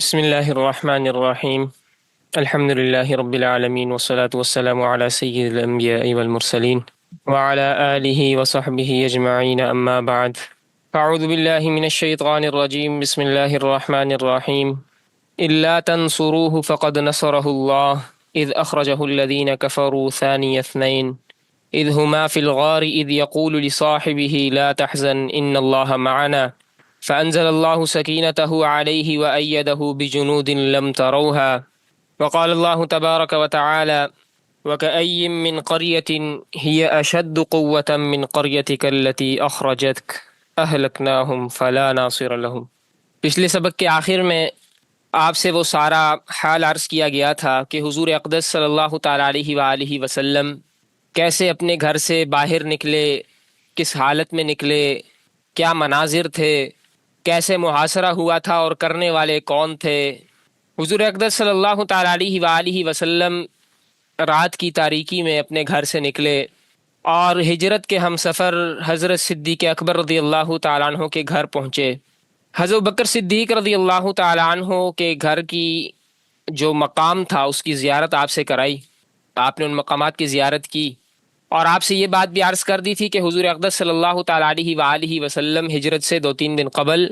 بسم الله الرحمن الرحيم. الحمد لله رب العالمين والصلاة والسلام على سيد الأنبياء والمرسلين وعلى آله وصحبه أجمعين، أما بعد. أعوذ بالله من الشيطان الرجيم. بسم الله الرحمن الرحيم. إلا تنصروه فقد نصره الله إذ أخرجه الذين كفروا ثاني اثنين إذ هما في الغار إذ يقول لصاحبه لا تحزن إن الله معنا فأنزل الله سكينته عليه وأيده بجنود لم تروها. وقال الله تبارك وتعالى: وكأي من قرية هي أشد قوة من قريتك التي أخرجتك أهلكناهم فلا ناصر لهم. پچھلے سبق کے آخر میں آپ سے وہ سارا حال عرض کیا گیا تھا کہ حضور اقدس صلی اللہ تعالیٰ علیہ وآلہ وسلم کیسے اپنے گھر سے باہر نکلے، کس حالت میں نکلے، کیا مناظر تھے، کیسے محاصرہ ہوا تھا اور کرنے والے کون تھے۔ حضور اقدس صلی اللہ تعالیٰ علیہ وآلہ وسلم رات کی تاریکی میں اپنے گھر سے نکلے اور ہجرت کے ہم سفر حضرت صدیق اکبر رضی اللہ تعالیٰ عنہ کے گھر پہنچے۔ حضرت بکر صدیق رضی اللہ تعالیٰ عنہ کے گھر کی جو مقام تھا اس کی زیارت آپ سے کرائی، آپ نے ان مقامات کی زیارت کی، اور آپ سے یہ بات بھی عرض کر دی تھی کہ حضور اقدس صلی اللہ تعالیٰ علیہ وآلہ وسلم ہجرت سے 2-3 دن قبل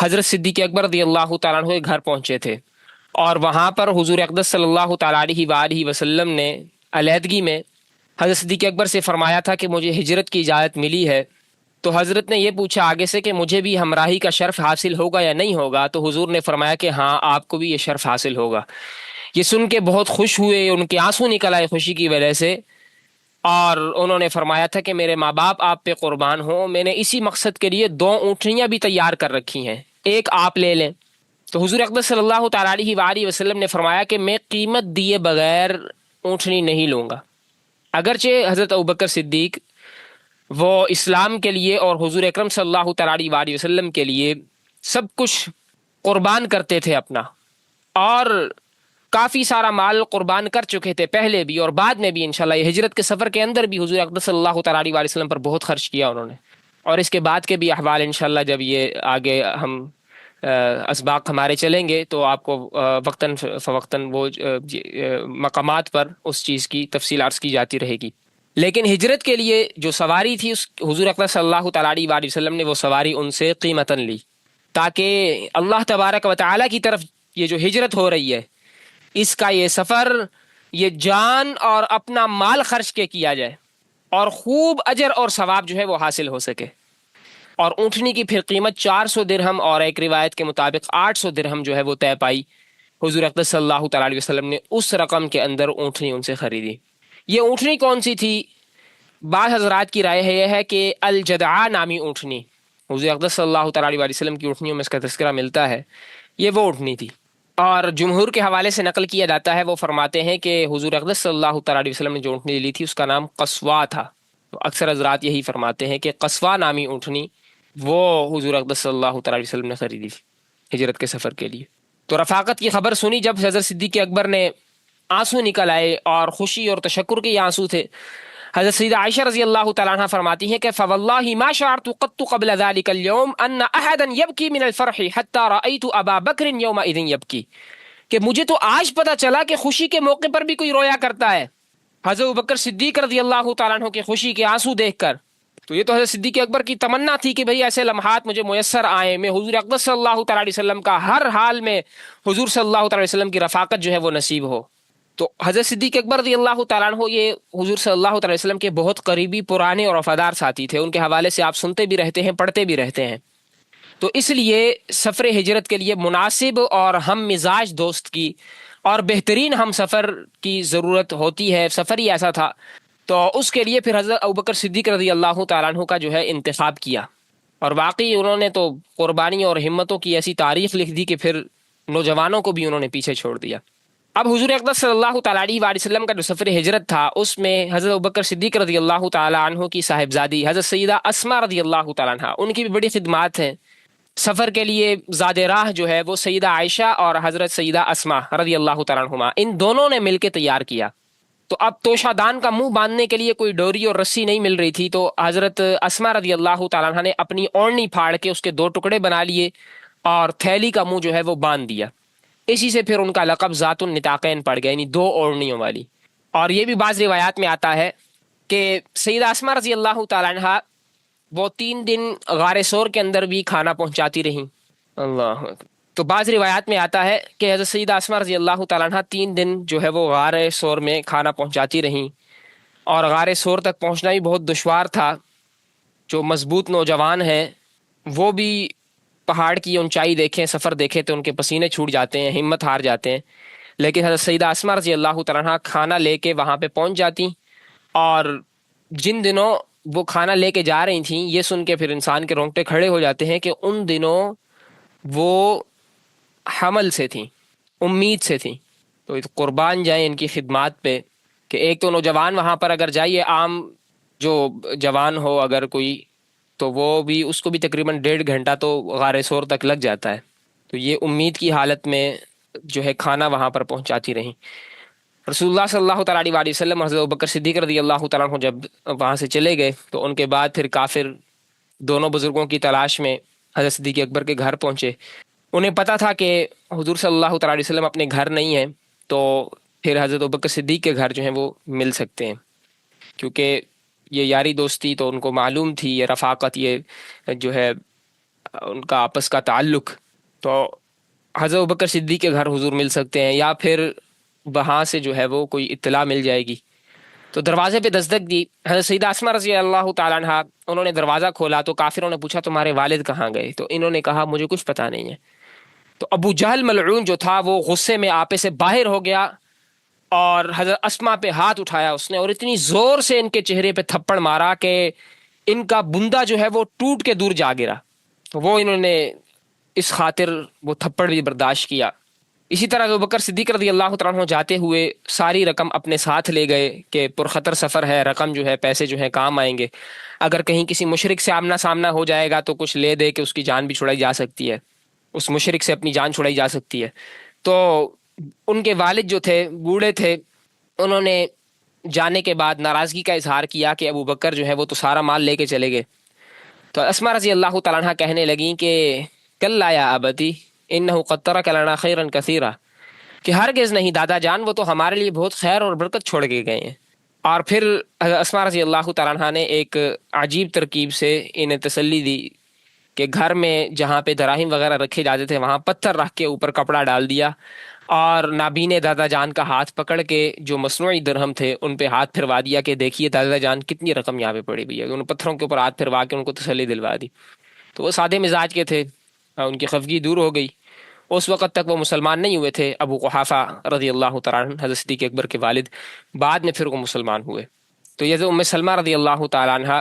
حضرت صدیق اکبر رضی اللہ تعالیٰ عنہ کے گھر پہنچے تھے، اور وہاں پر حضور اقدس صلی اللہ تعالیٰ علیہ وآلہ وسلم نے علیحدگی میں حضرت صدیق اکبر سے فرمایا تھا کہ مجھے ہجرت کی اجازت ملی ہے۔ تو حضرت نے یہ پوچھا آگے سے کہ مجھے بھی ہمراہی کا شرف حاصل ہوگا یا نہیں ہوگا، تو حضور نے فرمایا کہ ہاں، آپ کو بھی یہ شرف حاصل ہوگا۔ یہ سن کے بہت خوش ہوئے، ان کے آنسو نکل آئے خوشی کی وجہ سے، اور انہوں نے فرمایا تھا کہ میرے ماں باپ آپ پہ قربان ہوں، میں نے اسی مقصد کے لیے 2 اونٹنیاں بھی تیار کر رکھی ہیں، ایک آپ لے لیں۔ تو حضور اقدس صلی اللہ تعالیٰ علیہ وآلہ وسلم نے فرمایا کہ میں قیمت دیے بغیر اونٹنی نہیں لوں گا۔ اگرچہ حضرت ابوبکر صدیق وہ اسلام کے لیے اور حضور اکرم صلی اللہ تعالیٰ علیہ وآلہ وسلم کے لیے سب کچھ قربان کرتے تھے اپنا، اور کافی سارا مال قربان کر چکے تھے پہلے بھی اور بعد میں بھی انشاءاللہ۔ یہ ہجرت کے سفر کے اندر بھی حضور اقدس صلی اللہ تعالیٰ علیہ وآلہ وسلم پر بہت خرچ کیا انہوں نے، اور اس کے بعد کے بھی احوال انشاءاللہ جب یہ آگے ہم اسباق ہمارے چلیں گے تو آپ کو وقتاً فوقتاً وہ مقامات پر اس چیز کی تفصیل عرض کی جاتی رہے گی۔ لیکن ہجرت کے لیے جو سواری تھی، اس حضور اقدس صلی اللہ تعالیٰ علیہ وآلہ وسلم نے وہ سواری ان سے قیمتاً لی، تاکہ اللہ تبارک و تعالیٰ کی طرف یہ جو ہجرت ہو رہی ہے، اس کا یہ سفر یہ جان اور اپنا مال خرچ کے کیا جائے اور خوب اجر اور ثواب جو ہے وہ حاصل ہو سکے۔ اور اونٹنی کی پھر قیمت 400 درہم اور ایک روایت کے مطابق 800 درہم جو ہے وہ طے پائی۔ حضور اقدس صلی اللہ تعالیٰ علیہ وسلم نے اس رقم کے اندر اونٹنی ان سے خریدی۔ یہ اونٹنی کون سی تھی؟ بعض حضرات کی رائے یہ ہے کہ الجدعاء نامی اونٹنی، حضور اقدس صلی اللہ تعالیٰ علیہ وسلم کی اونٹنیوں میں اس کا تذکرہ ملتا ہے، یہ وہ اونٹنی تھی۔ اور جمہور کے حوالے سے نقل کیا جاتا ہے، وہ فرماتے ہیں کہ حضور اقدس صلی اللہ تعالیٰ علیہ وسلم نے جو اونٹنی لی تھی اس کا نام قصواء تھا۔ تو اکثر حضرات یہی فرماتے ہیں کہ قصواء نامی اونٹنی وہ حضور اقدس صلی اللہ تعالیٰ علیہ وسلم نے خریدی تھی ہجرت کے سفر کے لیے۔ تو رفاقت کی خبر سنی جب حضرت صدیق اکبر نے، آنسو نکل آئے اور خوشی اور تشکر کے یہ آنسو تھے۔ حضرت سیدہ عائشہ رضی اللہ تعالیٰ عنہ فرماتی ہیں کہ فواللہ ما شعرت قط قبل ذلك اليوم ان احدا يبكي من الفرح حتى رأيت ابا بکر يومئذ يبكي، کہ مجھے تو آج پتہ چلا کہ خوشی کے موقع پر بھی کوئی رویا کرتا ہے۔ حضرت ابوبکر صدیق رضی اللہ تعالیٰ عنہ کے خوشی کے آنسو دیکھ کر، تو یہ تو حضرت صدیق اکبر کی تمنا تھی کہ بھئی ایسے لمحات مجھے میسر آئیں، میں حضور اقدس صلی اللہ تعالیٰ علیہ وسلم کا ہر حال میں حضور صلی اللہ تعالیٰ علیہ وسلم کی رفاقت جو ہے وہ نصیب ہو۔ تو حضرت صدیق اکبر رضی اللہ تعالیٰ عنہ یہ حضور صلی اللہ تعالیٰ علیہ وسلم کے بہت قریبی، پرانے اور وفادار ساتھی تھے، ان کے حوالے سے آپ سنتے بھی رہتے ہیں، پڑھتے بھی رہتے ہیں۔ تو اس لیے سفر ہجرت کے لیے مناسب اور ہم مزاج دوست کی اور بہترین ہم سفر کی ضرورت ہوتی ہے، سفر ہی ایسا تھا۔ تو اس کے لیے پھر حضرت ابوبکر صدیق رضی اللہ تعالیٰ عنہ کا جو ہے انتخاب کیا، اور واقعی انہوں نے تو قربانی اور ہمتوں کی ایسی تاریخ لکھ دی کہ پھر نوجوانوں کو بھی انہوں نے پیچھے چھوڑ دیا۔ اب حضور اقدس صلی اللہ تعالیٰ علیہ وآلہ وسلم کا جو سفر ہجرت تھا اس میں حضرت ابوبکر صدیق رضی اللہ تعالیٰ عنہ کی صاحبزادی حضرت سیدہ اسماء رضی اللہ تعالیٰ عنہ، ان کی بھی بڑی خدمات ہیں۔ سفر کے لیے زاد راہ جو ہے وہ سیدہ عائشہ اور حضرت سیدہ اسماء رضی اللہ تعالیٰ عنہما، ان دونوں نے مل کے تیار کیا۔ تو اب توشہ دان کا منہ باندھنے کے لیے کوئی ڈوری اور رسی نہیں مل رہی تھی، تو حضرت اسماء رضی اللہ تعالیٰ عنہ نے اپنی اوڑھنی پھاڑ کے اس کے 2 ٹکڑے بنا لیے اور تھیلی کا منہ جو ہے وہ باندھ دیا. اسی سے پھر ان کا لقب ذات النطاقین پڑ گیا، یعنی دو اوڑھنیوں والی. اور یہ بھی بعض روایات میں آتا ہے کہ سیدہ اسماء رضی اللہ تعالیٰ عنہ وہ 3 دن غار ثور کے اندر بھی کھانا پہنچاتی رہیں. اللہ اکبر. تو بعض روایات میں آتا ہے کہ حضرت سیدہ اسماء رضی اللہ تعالیٰ عنہ 3 دن جو ہے وہ غار ثور میں کھانا پہنچاتی رہیں. اور غار ثور تک پہنچنا بھی بہت دشوار تھا. جو مضبوط نوجوان ہیں وہ بھی پہاڑ کی اونچائی دیکھیں، سفر دیکھیں تو ان کے پسینے چھوٹ جاتے ہیں، ہمت ہار جاتے ہیں. لیکن حضرت سیدہ اسماء رضی اللہ تعالیٰ عنہ کھانا لے کے وہاں پہ پہنچ جاتی. اور جن دنوں وہ کھانا لے کے جا رہی تھیں، یہ سن کے پھر انسان کے رونگٹے کھڑے ہو جاتے ہیں کہ ان دنوں وہ حمل سے تھیں، امید سے تھیں. تو قربان جائیں ان کی خدمات پہ کہ ایک تو نوجوان وہاں پر اگر جائیے، عام جو جوان ہو اگر کوئی، تو وہ بھی اس کو بھی تقریباً 1.5 گھنٹہ تو غار ثور تک لگ جاتا ہے. تو یہ امید کی حالت میں جو ہے کھانا وہاں پر پہنچاتی رہیں. رسول اللہ صلی اللہ تعالیٰ علیہ وسلم حضرت ابوبکر صدیق رضی اللہ تعالیٰ عنہ جب وہاں سے چلے گئے تو ان کے بعد پھر کافر دونوں بزرگوں کی تلاش میں حضرت صدیق اکبر کے گھر پہنچے. انہیں پتہ تھا کہ حضور صلی اللہ تعالیٰ علیہ وسلم اپنے گھر نہیں ہیں، تو پھر حضرت ابوبکر صدیق کے گھر جو ہیں وہ مل سکتے ہیں، کیونکہ یہ یاری دوستی تو ان کو معلوم تھی، یہ رفاقت، یہ جو ہے ان کا آپس کا تعلق. تو حضرت ابوبکر صدیق کے گھر حضور مل سکتے ہیں، یا پھر وہاں سے جو ہے وہ کوئی اطلاع مل جائے گی. تو دروازے پہ دستک دی. حضرت سیدہ اسماء رضی اللہ تعالیٰ عنہ انہوں نے دروازہ کھولا تو کافروں نے پوچھا تمہارے والد کہاں گئے؟ تو انہوں نے کہا مجھے کچھ پتہ نہیں ہے. تو ابو جہل ملعون جو تھا وہ غصے میں آپے سے باہر ہو گیا اور حضرت اسماء پہ ہاتھ اٹھایا اس نے، اور اتنی زور سے ان کے چہرے پہ تھپڑ مارا کہ ان کا بندہ جو ہے وہ ٹوٹ کے دور جا گرا. وہ انہوں نے اس خاطر وہ تھپڑ بھی برداشت کیا. اسی طرح ابوبکر صدیق رضی اللہ تعالیٰ عنہ جاتے ہوئے ساری رقم اپنے ساتھ لے گئے کہ پرخطر سفر ہے، رقم جو ہے پیسے جو ہے کام آئیں گے، اگر کہیں کسی مشرک سے آمنا سامنا ہو جائے گا تو کچھ لے دے کہ اس کی جان بھی چھڑائی جا سکتی ہے، اس مشرک سے اپنی جان چھڑائی جا سکتی ہے. تو ان کے والد جو تھے بوڑھے تھے، انہوں نے جانے کے بعد ناراضگی کا اظہار کیا کہ ابو بکر جو ہے وہ تو سارا مال لے کے چلے گئے. تو اسماء رضی اللہ تعالیٰ عنہ کہنے لگیں کہ کل یا ابتی انہ قد ترک لنا خیرا کثیرا، کہ ہرگز نہیں دادا جان، وہ تو ہمارے لیے بہت خیر اور برکت چھوڑ کے گئے ہیں. اور پھر اسماء رضی اللہ تعالیٰ عنہ نے ایک عجیب ترکیب سے انہیں تسلی دی کہ گھر میں جہاں پہ دراہیم وغیرہ رکھے جاتے تھے وہاں پتھر رکھ کے اوپر کپڑا ڈال دیا، اور نابینے دادا جان کا ہاتھ پکڑ کے جو مصنوعی درہم تھے ان پہ ہاتھ پھروا دیا کہ دیکھیے دادا جان کتنی رقم یہاں پہ پڑی ہوئی ہے. انہوں نے پتھروں کے اوپر ہاتھ پھروا کے ان کو تسلی دلوا دی. تو وہ سادے مزاج کے تھے، ان کی خفگی دور ہو گئی. اس وقت تک وہ مسلمان نہیں ہوئے تھے. ابو قحافہ رضی اللہ تعالیٰ عنہ حضرت صدیق اکبر کے والد، بعد میں پھر وہ مسلمان ہوئے. تو یہ ام سلمہ رضی اللہ تعالیٰ عنہ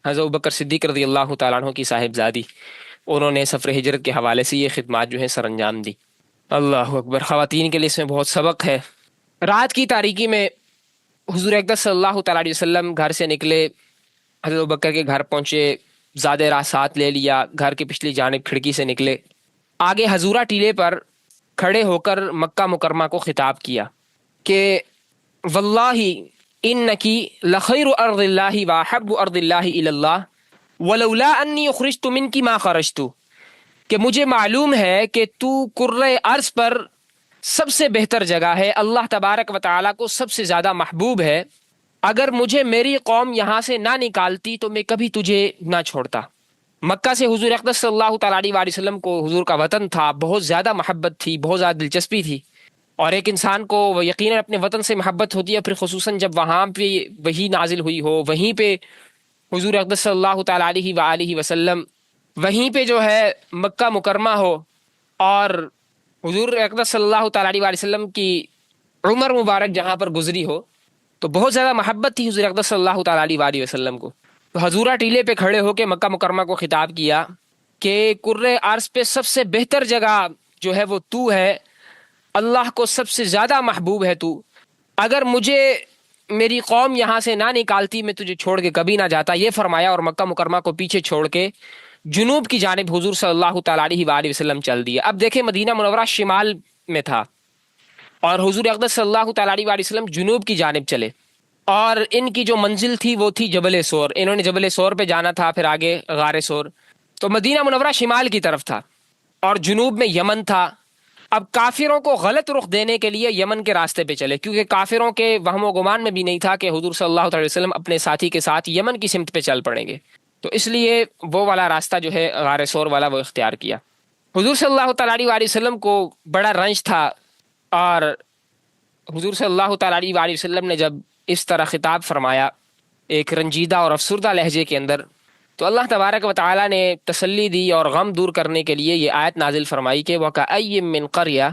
حضرت ابوبکر صدیق رضی اللہ تعالیٰ عنہ کی صاحبزادی، انہوں نے سفر ہجرت کے حوالے سے یہ خدمات جو ہیں سر انجام دی. اللہ اکبر. خواتین کے لیے اس میں بہت سبق ہے. رات کی تاریکی میں حضور اقدس صلی اللہ تعالیٰ علیہ وسلم گھر سے نکلے، حضرت ابوبکر کے گھر پہنچے، زیادہ راہ ساتھ لے لیا، گھر کی پچھلی جانب کھڑکی سے نکلے، آگے حضورہ ٹیلے پر کھڑے ہو کر مکہ مکرمہ کو خطاب کیا کہ واللہ انکی لخیر ارض اللہ واحب ارض اللہ الی اللہ ولولا انی اخرجت منکی ما خرجت، کہ مجھے معلوم ہے کہ تو کرۂ ارض پر سب سے بہتر جگہ ہے، اللہ تبارک و تعالیٰ کو سب سے زیادہ محبوب ہے، اگر مجھے میری قوم یہاں سے نہ نکالتی تو میں کبھی تجھے نہ چھوڑتا. مکہ سے حضور اقدس صلی اللہ تعالیٰ علیہ وسلم کو حضور کا وطن تھا، بہت زیادہ محبت تھی، بہت زیادہ دلچسپی تھی. اور ایک انسان کو یقیناً اپنے وطن سے محبت ہوتی ہے، پھر خصوصاً جب وہاں پہ وحی نازل ہوئی ہو، وہیں پہ حضور اقدس صلی اللہ تعالیٰ علیہ وآلہ وسلم، وہیں پہ جو ہے مکہ مکرمہ ہو، اور حضور اقدس صلی اللہ تعالیٰ علیہ وسلم کی عمر مبارک جہاں پر گزری ہو، تو بہت زیادہ محبت تھی حضور اقدس صلی اللہ تعالیٰ علیہ وآلہ وسلم کو. تو حضورہ ٹیلے پہ کھڑے ہو کے مکہ مکرمہ کو خطاب کیا کہ کرۂ ارض پہ سب سے بہتر جگہ جو ہے وہ تو ہے، اللہ کو سب سے زیادہ محبوب ہے تو، اگر مجھے میری قوم یہاں سے نہ نکالتی میں تجھے چھوڑ کے کبھی نہ جاتا. یہ فرمایا اور مکہ مکرمہ کو پیچھے چھوڑ کے جنوب کی جانب حضور صلی اللہ تعالیٰ علیہ وآلہ وسلم چل دیے. اب دیکھیں مدینہ منورہ شمال میں تھا اور حضور اقدس صلی اللہ تعالیٰ علیہ وآلہ وسلم جنوب کی جانب چلے، اور ان کی جو منزل تھی وہ تھی جبل ثور. انہوں نے جبل ثور پہ جانا تھا، پھر آگے غار ثور. تو مدینہ منورہ شمال کی طرف تھا. اور جنوب میں یمن تھا۔ اب کافروں کو غلط رخ دینے کے لیے یمن کے راستے پہ چلے، کیونکہ کافروں کے وہم و گمان میں بھی نہیں تھا کہ حضور صلی اللہ علیہ وسلم اپنے ساتھی کے ساتھ یمن کی سمت پہ چل پڑیں گے، تو اس لیے وہ والا راستہ جو ہے غار سور والا وہ اختیار کیا۔ حضور صلی اللہ تعالیٰ علیہ وسلم کو بڑا رنج تھا، اور حضور صلی اللہ تعالیٰ علیہ وسلم نے جب اس طرح خطاب فرمایا ایک رنجیدہ اور افسردہ لہجے کے اندر، تو اللہ تبارک و تعالیٰ نے تسلی دی اور غم دور کرنے کے لیے یہ آیت نازل فرمائی کہ وَكَأَيٍّ مِّن قَرْيَةٍ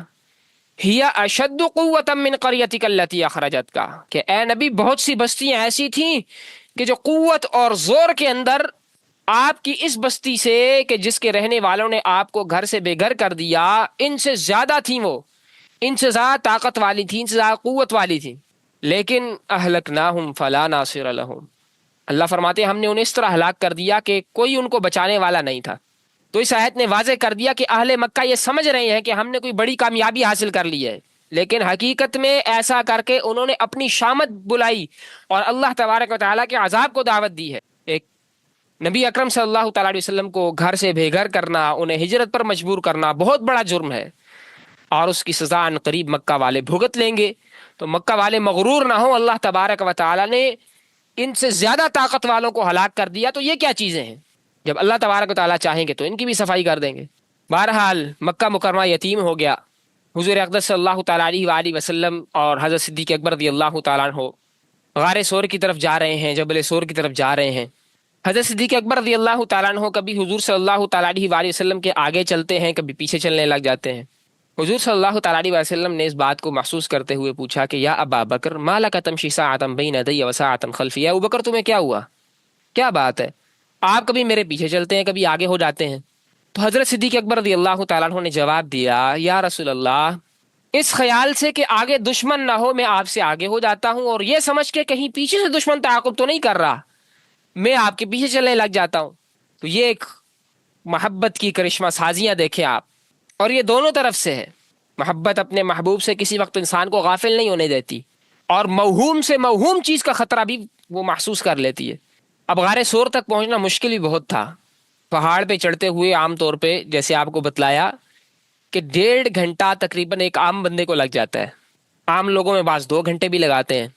هِيَ أَشَدُّ قُوَّةً مِّن قَرْيَتِكَ الَّتِي أَخْرَجَتْكَ، کہ اے نبی بہت سی بستیاں ایسی تھیں کہ جو قوت اور زور کے اندر آپ کی اس بستی سے کہ جس کے رہنے والوں نے آپ کو گھر سے بے گھر کر دیا، ان سے زیادہ تھیں، وہ ان سے زیادہ طاقت والی تھیں، ان سے زیادہ قوت والی تھیں، لیکن اہلکناہم فلا ناصر لہم، اللہ فرماتے ہیں ہم نے انہیں اس طرح ہلاک کر دیا کہ کوئی ان کو بچانے والا نہیں تھا۔ تو اس آیت نے واضح کر دیا کہ اہل مکہ یہ سمجھ رہے ہیں کہ ہم نے کوئی بڑی کامیابی حاصل کر لی ہے، لیکن حقیقت میں ایسا کر کے انہوں نے اپنی شامت بلائی اور اللہ تبارک و تعالیٰ کے عذاب کو دعوت دی ہے۔ ایک نبی اکرم صلی اللہ تعالیٰ علیہ وسلم کو گھر سے بے گھر کرنا، انہیں ہجرت پر مجبور کرنا بہت بڑا جرم ہے، اور اس کی سزا ان قریب مکہ والے بھگت لیں گے۔ تو مکہ والے مغرور نہ ہوں، اللہ تبارک و تعالیٰ نے ان سے زیادہ طاقت والوں کو ہلاک کر دیا، تو یہ کیا چیزیں ہیں؟ جب اللہ تبارک و تعالیٰ چاہیں گے تو ان کی بھی صفائی کر دیں گے۔ بہرحال مکہ مکرمہ یتیم ہو گیا۔ حضور اقدس صلی اللہ تعالیٰ علیہ وآلہ وسلم اور حضرت صدیق اکبر رضی اللہ تعالیٰ عنہ غار سور کی طرف جا رہے ہیں، جبل سور کی طرف جا رہے ہیں۔ حضرت صدیق اکبر رضی اللہ تعالیٰ عنہ کبھی حضور صلی اللہ تعالیٰ علیہ وآلہ وسلم کے آگے چلتے ہیں، کبھی پیچھے چلنے لگ جاتے ہیں۔ حضور صلی اللہ تعالیٰ علیہ وسلم نے اس بات کو محسوس کرتے ہوئے پوچھا کہ یا ابا بکر ما لک تمشی ساعۃ بین یدی وساعۃ خلفی، ابو بکر تمہیں کیا ہوا، کیا بات ہے، آپ کبھی میرے پیچھے چلتے ہیں کبھی آگے ہو جاتے ہیں؟ تو حضرت صدیق اکبر رضی اللہ تعالیٰ عنہ نے جواب دیا یا رسول اللہ، اس خیال سے کہ آگے دشمن نہ ہو میں آپ سے آگے ہو جاتا ہوں، اور یہ سمجھ کے کہیں پیچھے سے دشمن تعاقب تو نہیں کر رہا، میں آپ کے پیچھے چلنے لگ جاتا ہوں۔ تو یہ ایک محبت کی کرشمہ سازیاں دیکھیں آپ، اور یہ دونوں طرف سے ہے۔ محبت اپنے محبوب سے کسی وقت انسان کو غافل نہیں ہونے دیتی، اور موہوم سے موہوم چیز کا خطرہ بھی وہ محسوس کر لیتی ہے۔ اب غار سور تک پہنچنا مشکل بھی بہت تھا، پہاڑ پہ چڑھتے ہوئے عام طور پہ جیسے آپ کو بتلایا کہ 1.5 گھنٹہ تقریباً ایک عام بندے کو لگ جاتا ہے، عام لوگوں میں بعض 2 گھنٹے بھی لگاتے ہیں،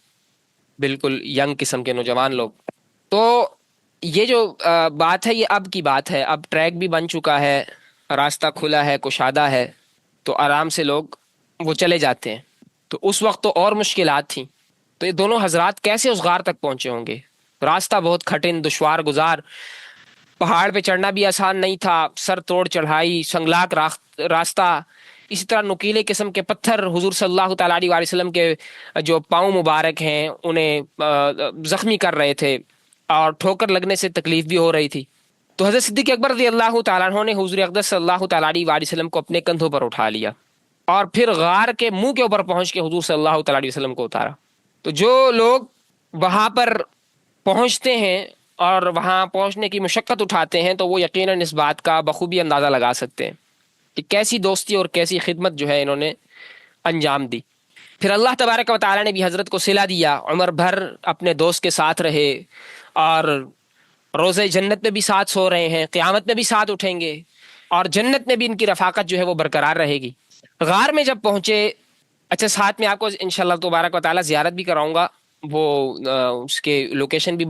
بالکل ینگ قسم کے نوجوان لوگ۔ تو یہ جو بات ہے یہ اب کی بات ہے، اب ٹریک بھی بن چکا ہے، راستہ کھلا ہے، کشادہ ہے، تو آرام سے لوگ وہ چلے جاتے ہیں۔ تو اس وقت تو اور مشکلات تھیں، تو یہ دونوں حضرات کیسے اس غار تک پہنچے ہوں گے؟ راستہ بہت کٹھن دشوار گزار، پہاڑ پہ چڑھنا بھی آسان نہیں تھا، سر توڑ چڑھائی، سنگلاک راستہ، اسی طرح نکیلے قسم کے پتھر حضور صلی اللہ تعالیٰ علیہ وسلم کے جو پاؤں مبارک ہیں انہیں زخمی کر رہے تھے، اور ٹھوکر لگنے سے تکلیف بھی ہو رہی تھی۔ تو حضرت صدیق اکبر رضی اللہ تعالیٰ عنہ نے حضور اقدس صلی اللہ تعالیٰ علیہ وسلم کو اپنے کندھوں پر اٹھا لیا، اور پھر غار کے منہ کے اوپر پہنچ کے حضور صلی اللہ تعالیٰ علیہ وسلم کو اتارا۔ تو جو لوگ وہاں پر پہنچتے ہیں اور وہاں پہنچنے کی مشقت اٹھاتے ہیں، تو وہ یقیناً اس بات کا بخوبی اندازہ لگا سکتے ہیں کہ کیسی دوستی اور کیسی خدمت جو ہے انہوں نے انجام دی۔ پھر اللہ تبارک و تعالیٰ نے بھی حضرت کو صلہ دیا، عمر بھر اپنے دوست کے ساتھ رہے، اور روزے جنت میں بھی ساتھ سو رہے ہیں، قیامت میں بھی ساتھ اٹھیں گے، اور جنت میں بھی ان کی رفاقت جو ہے وہ برقرار رہے گی۔ غار میں جب پہنچے، اچھا ساتھ میں آپ کو انشاءاللہ تبارک و تعالیٰ زیارت بھی کراؤں گا، وہ اس کے لوکیشن بھی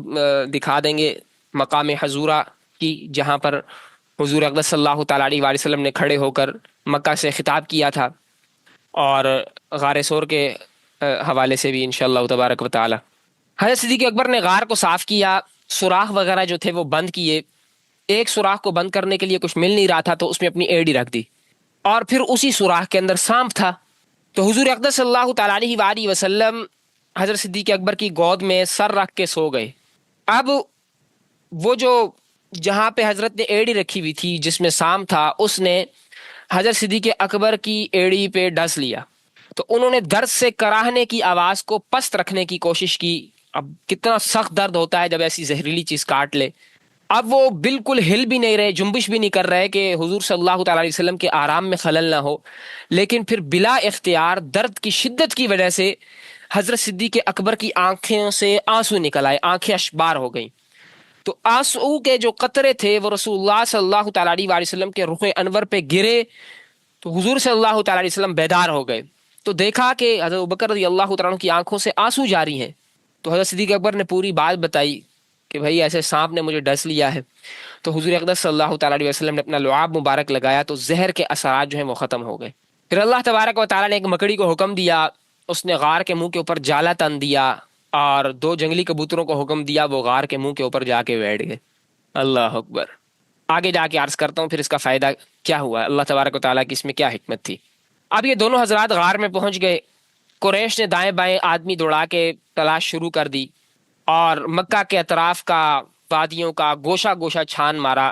دکھا دیں گے، مقام حضورہ کی، جہاں پر حضور اقدس صلی اللہ تعالیٰ علیہ وآلہ وسلم نے کھڑے ہو کر مکہ سے خطاب کیا تھا، اور غار سور کے حوالے سے بھی انشاءاللہ تبارک و تعالیٰ۔ حضرت صدیق اکبر نے غار کو صاف کیا، سوراخ وغیرہ جو تھے وہ بند کیے، ایک سوراخ کو بند کرنے کے لیے کچھ مل نہیں رہا تھا تو اس میں اپنی ایڑی رکھ دی، اور پھر اسی سوراخ کے اندر سانپ تھا۔ تو حضور اقدس صلی اللہ تعالیٰ علیہ وآلہ وسلم حضرت صدیق اکبر کی گود میں سر رکھ کے سو گئے۔ اب وہ جو جہاں پہ حضرت نے ایڑی رکھی ہوئی تھی جس میں سانپ تھا، اس نے حضرت صدیق اکبر کی ایڑی پہ ڈس لیا، تو انہوں نے درد سے کراہنے کی آواز کو پست رکھنے کی کوشش کی۔ اب کتنا سخت درد ہوتا ہے جب ایسی زہریلی چیز کاٹ لے۔ اب وہ بالکل ہل بھی نہیں رہے، جنبش بھی نہیں کر رہے کہ حضور صلی اللہ تعالیٰ علیہ وسلم کے آرام میں خلل نہ ہو، لیکن پھر بلا اختیار درد کی شدت کی وجہ سے حضرت صدیق اکبر کی آنکھوں سے آنسو نکل آئے، آنکھیں اشبار ہو گئیں۔ تو آنسو کے جو قطرے تھے وہ رسول اللہ صلی اللہ تعالیٰ علیہ وسلم کے رخ انور پہ گرے تو حضور صلی اللہ تعالیٰ علیہ وسلم بیدار ہو گئے. تو دیکھا کہ حضرت ابوبکر رضی اللہ تعالیٰ عنہ کی آنکھوں سے آنسو جاری ہیں. تو حضرت صدیق اکبر نے پوری بات بتائی کہ بھائی ایسے سانپ نے مجھے ڈس لیا ہے. تو حضور اقدس صلی اللہ تعالیٰ علیہ وسلم نے اپنا لعاب مبارک لگایا تو زہر کے اثرات جو ہیں وہ ختم ہو گئے. پھر اللہ تبارک و تعالیٰ نے ایک مکڑی کو حکم دیا، اس نے غار کے منہ کے اوپر جالا تن دیا اور 2 جنگلی کبوتروں کو حکم دیا، وہ غار کے منہ کے اوپر جا کے بیٹھ گئے. اللہ اکبر. آگے جا کے عرض کرتا ہوں پھر اس کا فائدہ کیا ہوا، اللہ تبارک و تعالیٰ کی اس میں کیا حکمت تھی. اب یہ دونوں حضرات غار میں پہنچ گئے. قریش نے دائیں بائیں آدمی دوڑا کے تلاش شروع کر دی اور مکہ کے اطراف کا وادیوں کا گوشہ گوشہ چھان مارا.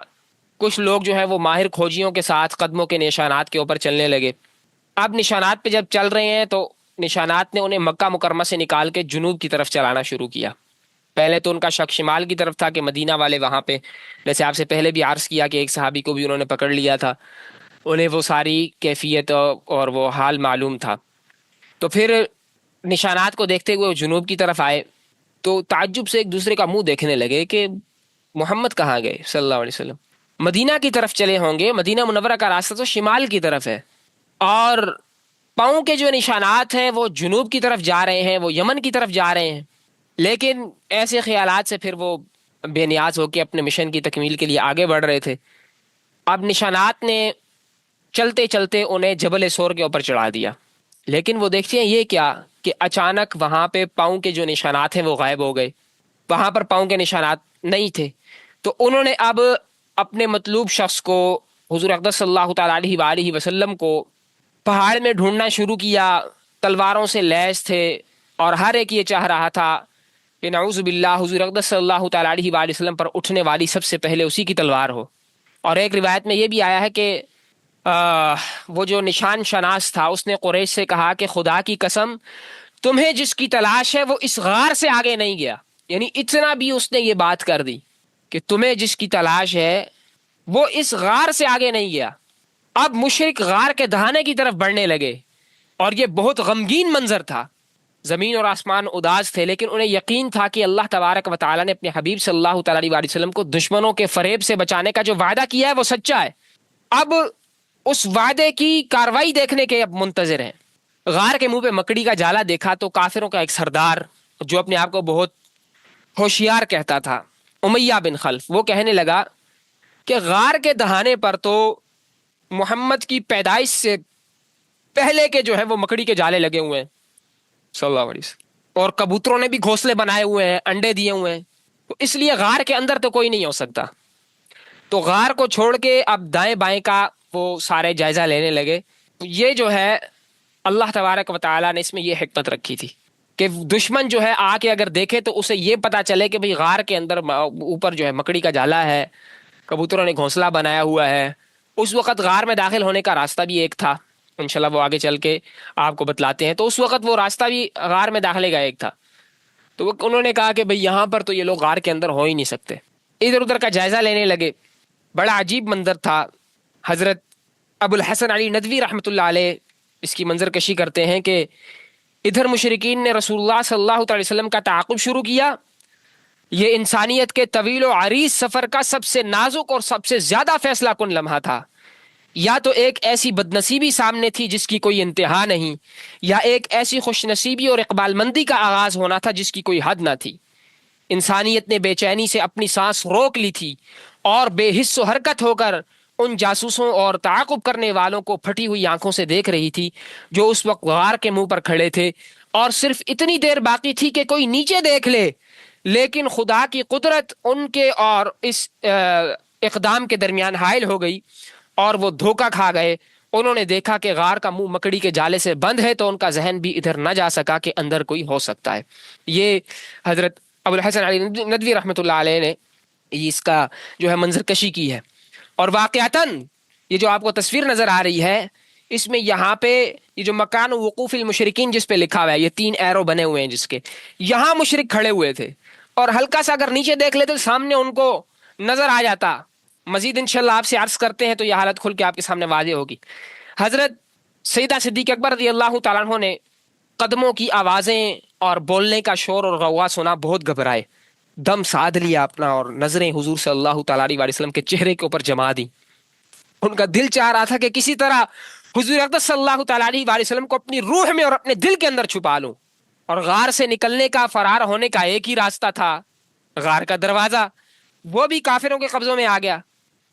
کچھ لوگ جو ہیں وہ ماہر کھوجیوں کے ساتھ قدموں کے نشانات کے اوپر چلنے لگے. اب نشانات پہ جب چل رہے ہیں تو نشانات نے انہیں مکہ مکرمہ سے نکال کے جنوب کی طرف چلانا شروع کیا. پہلے تو ان کا شک شمال کی طرف تھا کہ مدینہ والے وہاں پہ، جیسے آپ سے پہلے بھی عرض کیا کہ ایک صحابی کو بھی انہوں نے پکڑ لیا تھا، انہیں وہ ساری کیفیت اور وہ حال معلوم تھا. تو پھر نشانات کو دیکھتے ہوئے وہ جنوب کی طرف آئے تو تعجب سے ایک دوسرے کا منہ دیکھنے لگے کہ محمد کہاں گئے صلی اللہ علیہ وسلم. مدینہ کی طرف چلے ہوں گے، مدینہ منورہ کا راستہ تو شمال کی طرف ہے اور پاؤں کے جو نشانات ہیں وہ جنوب کی طرف جا رہے ہیں، وہ یمن کی طرف جا رہے ہیں. لیکن ایسے خیالات سے پھر وہ بے نیاز ہو کے اپنے مشن کی تکمیل کے لیے آگے بڑھ رہے تھے. اب نشانات نے چلتے چلتے انہیں جبل سور کے اوپر چڑھا دیا. لیکن وہ دیکھتے ہیں یہ کیا کہ اچانک وہاں پہ پاؤں کے جو نشانات ہیں وہ غائب ہو گئے، وہاں پر پاؤں کے نشانات نہیں تھے. تو انہوں نے اب اپنے مطلوب شخص کو، حضور اقدس صلی اللہ تعالیٰ علیہ وآلہ وسلم کو، پہاڑ میں ڈھونڈنا شروع کیا. تلواروں سے لیس تھے اور ہر ایک یہ چاہ رہا تھا کہ نعوذ باللہ حضور اقدس صلی اللہ تعالیٰ علیہ وآلہ وسلم پر اٹھنے والی سب سے پہلے اسی کی تلوار ہو. اور ایک روایت میں یہ بھی آیا ہے کہ وہ جو نشان شناس تھا اس نے قریش سے کہا کہ خدا کی قسم تمہیں جس کی تلاش ہے وہ اس غار سے آگے نہیں گیا. یعنی اتنا بھی اس نے یہ بات کر دی کہ تمہیں جس کی تلاش ہے وہ اس غار سے آگے نہیں گیا. اب مشرک غار کے دہانے کی طرف بڑھنے لگے اور یہ بہت غمگین منظر تھا. زمین اور آسمان اداس تھے لیکن انہیں یقین تھا کہ اللہ تبارک و تعالیٰ نے اپنے حبیب صلی اللہ تعالیٰ علیہ وسلم کو دشمنوں کے فریب سے بچانے کا جو وعدہ کیا ہے وہ سچا ہے. اب اس وعدے کی کاروائی دیکھنے کے اب منتظر ہیں. غار کے منہ پہ مکڑی کا جالا دیکھا تو کافروں کا ایک سردار جو اپنے آپ کو بہت ہوشیار کہتا تھا، امیہ بن خلف، وہ کہنے لگا کہ غار کے دہانے پر تو محمد کی پیدائش سے پہلے کے جو ہے وہ مکڑی کے جالے لگے ہوئے ہیں صلی اللہ علیہ وسلم، اور کبوتروں نے بھی گھونسلے بنائے ہوئے ہیں، انڈے دیے ہوئے ہیں، تو اس لیے غار کے اندر تو کوئی نہیں ہو سکتا. تو غار کو چھوڑ کے اب دائیں بائیں کا وہ سارے جائزہ لینے لگے. یہ جو ہے اللہ تبارک و تعالیٰ نے اس میں یہ حکمت رکھی تھی کہ دشمن جو ہے آ کے اگر دیکھے تو اسے یہ پتا چلے کہ بھئی غار کے اندر اوپر جو ہے مکڑی کا جالا ہے، کبوتروں نے گھونسلہ بنایا ہوا ہے. اس وقت غار میں داخل ہونے کا راستہ بھی ایک تھا، انشاءاللہ وہ آگے چل کے آپ کو بتلاتے ہیں. تو اس وقت وہ راستہ بھی غار میں داخلے کا ایک تھا. تو انہوں نے کہا کہ بھئی یہاں پر تو یہ لوگ غار کے اندر ہو ہی نہیں سکتے. ادھر ادھر کا جائزہ لینے لگے. بڑا عجیب منظر تھا. حضرت ابو الحسن علی ندوی رحمۃ اللہ علیہ اس کی منظر کشی کرتے ہیں کہ ادھر مشرکین نے رسول اللہ صلی اللہ علیہ وسلم کا تعاقب شروع کیا. یہ انسانیت کے طویل و عریض سفر کا سب سے نازک اور سب سے زیادہ فیصلہ کن لمحہ تھا. یا تو ایک ایسی بدنصیبی سامنے تھی جس کی کوئی انتہا نہیں، یا ایک ایسی خوش نصیبی اور اقبال مندی کا آغاز ہونا تھا جس کی کوئی حد نہ تھی. انسانیت نے بے چینی سے اپنی سانس روک لی تھی اور بے حس و حرکت ہو کر ان جاسوسوں اور تعاقب کرنے والوں کو پھٹی ہوئی آنکھوں سے دیکھ رہی تھی جو اس وقت غار کے منہ پر کھڑے تھے. اور صرف اتنی دیر باقی تھی کہ کوئی نیچے دیکھ لے، لیکن خدا کی قدرت ان کے اور اس اقدام کے درمیان حائل ہو گئی اور وہ دھوکہ کھا گئے. انہوں نے دیکھا کہ غار کا منہ مکڑی کے جالے سے بند ہے تو ان کا ذہن بھی ادھر نہ جا سکا کہ اندر کوئی ہو سکتا ہے. یہ حضرت ابو الحسن علی ندوی رحمۃ اللہ علیہ نے اس کا جو ہے منظر کشی کی ہے. اور واقعتاً یہ جو آپ کو تصویر نظر آ رہی ہے اس میں یہاں پہ یہ جو مکان وقوف المشرکین جس پہ لکھا ہوا ہے، یہ 3 ایرو بنے ہوئے ہیں جس کے یہاں مشرک کھڑے ہوئے تھے، اور ہلکا سا اگر نیچے دیکھ لیتے تو سامنے ان کو نظر آ جاتا. مزید انشاءاللہ آپ سے عرض کرتے ہیں تو یہ حالت کھل کے آپ کے سامنے واضح ہوگی. حضرت سیدہ صدیق اکبر رضی اللہ تعالیٰ عنہ نے قدموں کی آوازیں اور بولنے کا شور اور غوا سنا، بہت گھبرائے. دم سادھ لیا اپنا اور نظریں حضور صلی اللہ تعالیٰ علیہ وسلم کے چہرے کے اوپر جما دی. ان کا دل چاہ رہا تھا کہ کسی طرح حضور اقدس صلی اللہ تعالیٰ علیہ وسلم کو اپنی روح میں اور اپنے دل کے اندر چھپا لوں. اور غار سے نکلنے کا، فرار ہونے کا ایک ہی راستہ تھا، غار کا دروازہ. وہ بھی کافروں کے قبضوں میں آ گیا.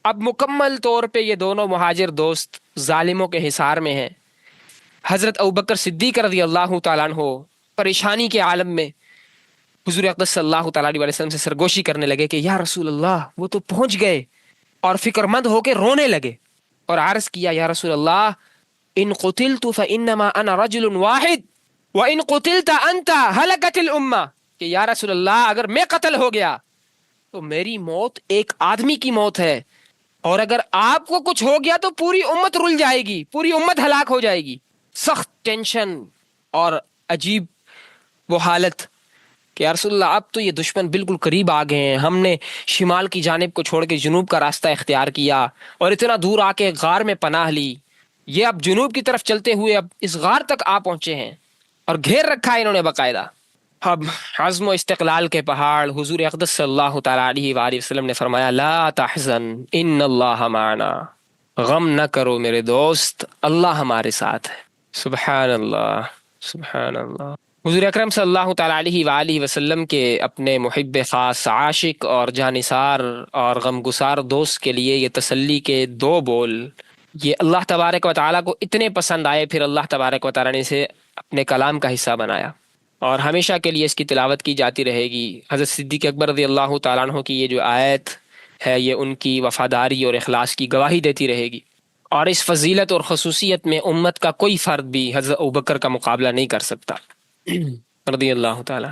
اب مکمل طور پہ یہ دونوں مہاجر دوست ظالموں کے حصار میں ہیں. حضرت ابوبکر صدیق رضی اللہ تعالیٰ عنہ پریشانی کے عالم میں حضور اقدس صلی اللہ تعالیٰ علیہ وسلم سے سرگوشی کرنے لگے کہ یا رسول اللہ وہ تو پہنچ گئے، اور فکر مند ہو کے رونے لگے اور عرض کیا یا رسول اللہ ان قتلت فانما انا رجل واحد وان قتلت انت ہلکت الامہ، کہ یا رسول اللہ اگر میں قتل ہو گیا تو میری موت ایک آدمی کی موت ہے، اور اگر آپ کو کچھ ہو گیا تو پوری امت رل جائے گی، پوری امت ہلاک ہو جائے گی. سخت ٹینشن اور عجیب وہ حالت کہ یا رسول اللہ اب تو یہ دشمن بالکل قریب آ گئے ہیں، ہم نے شمال کی جانب کو چھوڑ کے جنوب کا راستہ اختیار کیا اور اتنا دور آ کے غار میں پناہ لی، یہ اب جنوب کی طرف چلتے ہوئے اب اس غار تک آ پہنچے ہیں اور گھیر رکھا ہے انہوں نے باقاعدہ. اب عزم و استقلال کے پہاڑ حضور اقدس صلی اللہ تعالیٰ علیہ وآلہ وسلم نے فرمایا لا تحزن ان اللہ معنا، غم نہ کرو میرے دوست، اللہ ہمارے ساتھ ہے. سبحان اللہ سبحان اللہ. حضور اکرم صلی اللہ تعالیٰ علیہ وآلہ وسلم کے اپنے محب خاص، عاشق اور جانثار اور غمگسار دوست کے لیے یہ تسلی کے دو بول یہ اللہ تبارک و تعالیٰ کو اتنے پسند آئے، پھر اللہ تبارک و تعالیٰ نے اسے اپنے کلام کا حصہ بنایا اور ہمیشہ کے لیے اس کی تلاوت کی جاتی رہے گی. حضرت صدیق اکبر رضی اللہ تعالیٰ عنہ کی یہ جو آیت ہے یہ ان کی وفاداری اور اخلاص کی گواہی دیتی رہے گی، اور اس فضیلت اور خصوصیت میں امت کا کوئی فرد بھی حضرت ابوبکر کا مقابلہ نہیں کر سکتا رضی اللہ تعالیٰ.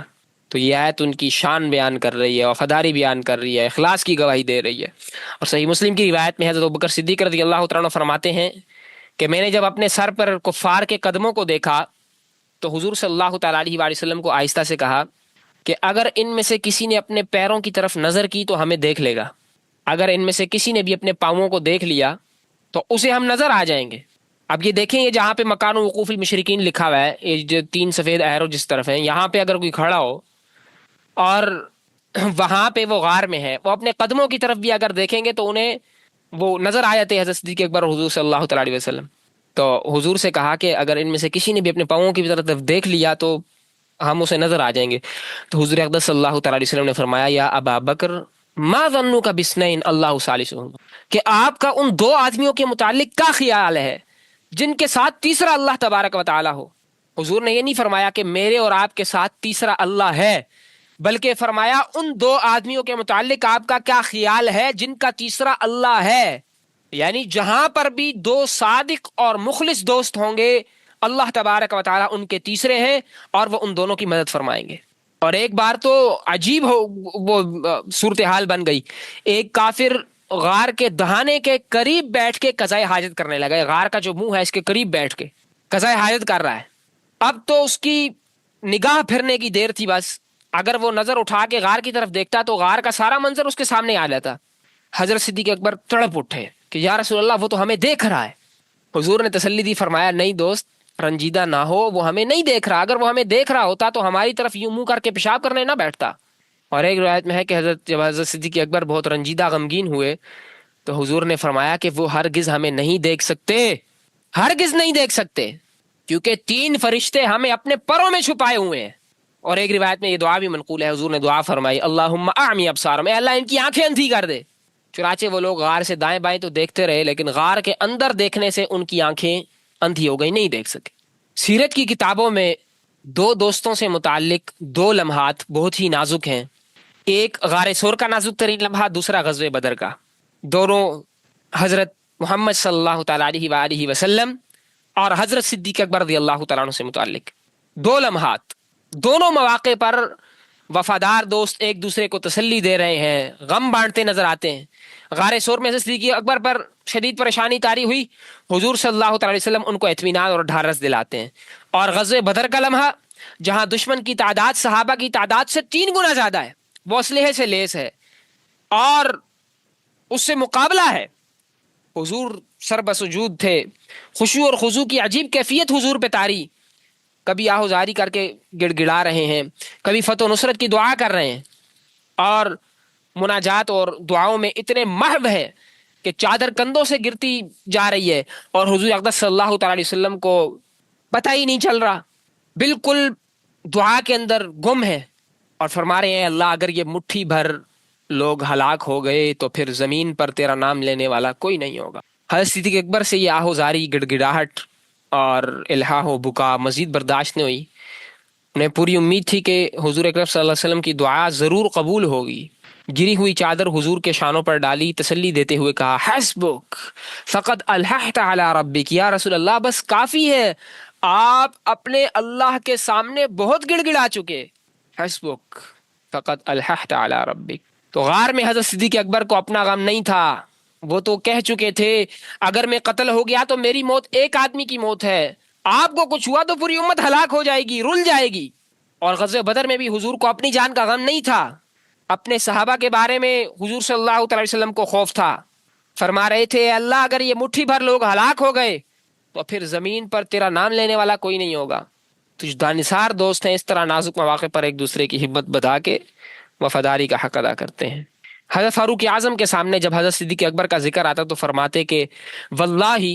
تو یہ آیت ان کی شان بیان کر رہی ہے، وفاداری بیان کر رہی ہے، اخلاص کی گواہی دے رہی ہے. اور صحیح مسلم کی روایت میں حضرت ابوبکر صدیق رضی اللہ تعالیٰ عنہ فرماتے ہیں کہ میں نے جب اپنے سر پر کفار کے قدموں کو دیکھا تو حضور صلی اللہ تعالیٰ علیہ وآلہ وسلم کو آہستہ سے کہا کہ اگر ان میں سے کسی نے اپنے پیروں کی طرف نظر کی تو ہمیں دیکھ لے گا، اگر ان میں سے کسی نے بھی اپنے پاؤں کو دیکھ لیا تو اسے ہم نظر آ جائیں گے. اب یہ دیکھیں یہ جہاں پہ مکان وقوف المشرکین لکھا ہوا ہے، یہ جو 3 سفید ایرو جس طرف ہیں، یہاں پہ اگر کوئی کھڑا ہو اور وہاں پہ وہ غار میں ہے، وہ اپنے قدموں کی طرف بھی اگر دیکھیں گے تو انہیں وہ نظر آ جاتے ہیں حضرت صدیق اکبر اور حضور صلی اللہ تعالیٰ علیہ وسلم. تو حضور سے کہا کہ اگر ان میں سے کسی نے بھی اپنے پاؤں کی طرف دیکھ لیا تو ہم اسے نظر آ جائیں گے. تو حضور اقدس صلی اللہ تعالیٰ علیہ وسلم نے فرمایا یا ابا بکر ما ظنک باثنین اللہ ثالثہما، کہ آپ کا ان 2 آدمیوں کے متعلق کیا خیال ہے جن کے ساتھ تیسرا اللہ تبارک و تعالیٰ ہو. حضور نے یہ نہیں فرمایا کہ میرے اور آپ کے ساتھ تیسرا اللہ ہے، بلکہ فرمایا ان 2 آدمیوں کے متعلق آپ کا کیا خیال ہے جن کا تیسرا اللہ ہے. یعنی جہاں پر بھی 2 صادق اور مخلص دوست ہوں گے اللہ تبارک و تعالیٰ ان کے تیسرے ہیں اور وہ ان دونوں کی مدد فرمائیں گے. اور ایک بار تو عجیب وہ صورتحال بن گئی، ایک کافر غار کے دہانے کے قریب بیٹھ کے قضائے حاجت کرنے لگا. غار کا جو منہ ہے اس کے قریب بیٹھ کے قضائے حاجت کر رہا ہے. اب تو اس کی نگاہ پھرنے کی دیر تھی، بس اگر وہ نظر اٹھا کے غار کی طرف دیکھتا تو غار کا سارا منظر اس کے سامنے آ جاتا. حضرت صدیق اکبر تڑپ اٹھے کہ یا رسول اللہ وہ تو ہمیں دیکھ رہا ہے. حضور نے تسلی دی، فرمایا نہیں دوست رنجیدہ نہ ہو، وہ ہمیں نہیں دیکھ رہا، اگر وہ ہمیں دیکھ رہا ہوتا تو ہماری طرف یوں منہ کر کے پیشاب کرنے نہ بیٹھتا. اور ایک روایت میں ہے کہ جب حضرت صدیق اکبر بہت رنجیدہ غمگین ہوئے تو حضور نے فرمایا کہ وہ ہرگز ہمیں نہیں دیکھ سکتے، ہرگز نہیں دیکھ سکتے، کیونکہ 3 فرشتے ہمیں اپنے پروں میں چھپائے ہوئے ہیں. اور ایک روایت میں یہ دعا بھی منقول ہے، حضور نے دعا فرمائی اللہم اعمی ابصارہم، اے اللہ ان کی آنکھیں اندھی کر دے. چنانچہ وہ لوگ غار سے دائیں بائیں تو دیکھتے رہے، لیکن غار کے اندر دیکھنے سے ان کی آنکھیں اندھی ہو گئی، نہیں دیکھ سکے. سیرت کی کتابوں میں 2 دوستوں سے متعلق 2 لمحات بہت ہی نازک ہیں. ایک غار ثور کا نازک ترین لمحہ، دوسرا غزوہ بدر کا. دونوں حضرت محمد صلی اللہ تعالیٰ علیہ وآلہ وسلم اور حضرت صدیق اکبر رضی اللہ تعالیٰ عنہ سے متعلق 2 لمحات. دونوں مواقع پر وفادار دوست ایک دوسرے کو تسلی دے رہے ہیں، غم بانٹتے نظر آتے ہیں. غار ثور میں صدیق اکبر پر شدید پریشانی طاری ہوئی، حضور صلی اللہ تعالی وسلم ان کو اطمینان اور ڈھارس دلاتے ہیں. اور غزوہ بدر کا لمحہ جہاں دشمن کی تعداد صحابہ کی تعداد سے 3 گنا زیادہ ہے، وہ اسلحے سے لیس ہے اور اس سے مقابلہ ہے، حضور سر بسجود تھے، خشوع اور خضوع کی عجیب کیفیت حضور پہ طاری، کبھی آہوزاری کر کے گڑ گڑا رہے ہیں، کبھی فتح و نصرت کی دعا کر رہے ہیں. اور مناجات اور دعاؤں میں اتنے محو ہے کہ چادر کندھوں سے گرتی جا رہی ہے، اور حضور اقدس صلی اللہ تعالی علیہ وسلم کو پتہ ہی نہیں چل رہا، بالکل دعا کے اندر گم ہے، اور فرما رہے ہیں اللہ اگر یہ مٹھی بھر لوگ ہلاک ہو گئے تو پھر زمین پر تیرا نام لینے والا کوئی نہیں ہوگا۔ حضرت صدیق اکبر سے یہ آہوزاری، گڑ گڑاہٹ اور الہا و بکا مزید برداشت نہیں ہوئی۔ انہیں پوری امید تھی کہ حضور اکرم صلی اللہ علیہ وسلم کی دعا ضرور قبول ہوگی۔ گری ہوئی چادر حضور کے شانوں پر ڈالی، تسلی دیتے ہوئے کہا حسبک فقد الححت علی ربک، یا رسول اللہ بس کافی ہے، آپ اپنے اللہ کے سامنے بہت گڑ گڑا چکے، حسبک فقد الححت علی ربک۔ تو غار میں حضرت صدیق اکبر کو اپنا غم نہیں تھا، وہ تو کہہ چکے تھے اگر میں قتل ہو گیا تو میری موت ایک آدمی کی موت ہے، آپ کو کچھ ہوا تو پوری امت ہلاک ہو جائے گی، رل جائے گی۔ اور غزوہ بدر میں بھی حضور کو اپنی جان کا غم نہیں تھا، اپنے صحابہ کے بارے میں حضور صلی اللہ تعالی وسلم کو خوف تھا۔ فرما رہے تھے اللہ اگر یہ مٹھی بھر لوگ ہلاک ہو گئے تو پھر زمین پر تیرا نام لینے والا کوئی نہیں ہوگا۔ تو جو دانشار دوست ہیں اس طرح نازک مواقع پر ایک دوسرے کی ہمت بتا کے وفاداری کا حق ادا کرتے ہیں۔ حضرت فاروق اعظم کے سامنے جب حضرت صدیق اکبر کا ذکر آتا تو فرماتے کہ واللہ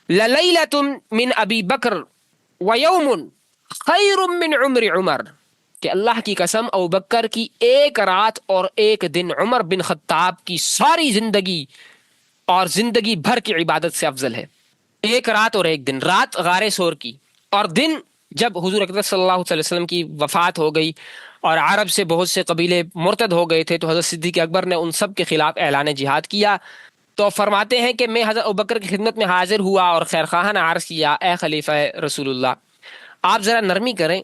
للیلۃ من ابی بکر ویوم خیر من عمر عمر، کہ اللہ کی قسم ابو بکر کی ایک رات اور ایک دن عمر بن خطاب کی ساری زندگی اور زندگی بھر کی عبادت سے افضل ہے۔ ایک رات اور ایک دن، رات غار سور کی اور دن جب حضور اکرم صلی اللہ علیہ وسلم کی وفات ہو گئی اور عرب سے بہت سے قبیلے مرتد ہو گئے تھے تو حضرت صدیق اکبر نے ان سب کے خلاف اعلان جہاد کیا۔ تو فرماتے ہیں کہ میں حضرت ابوبکر کی خدمت میں حاضر ہوا اور خیر خواہانہ عرض کیا اے خلیفہ رسول اللہ آپ ذرا نرمی کریں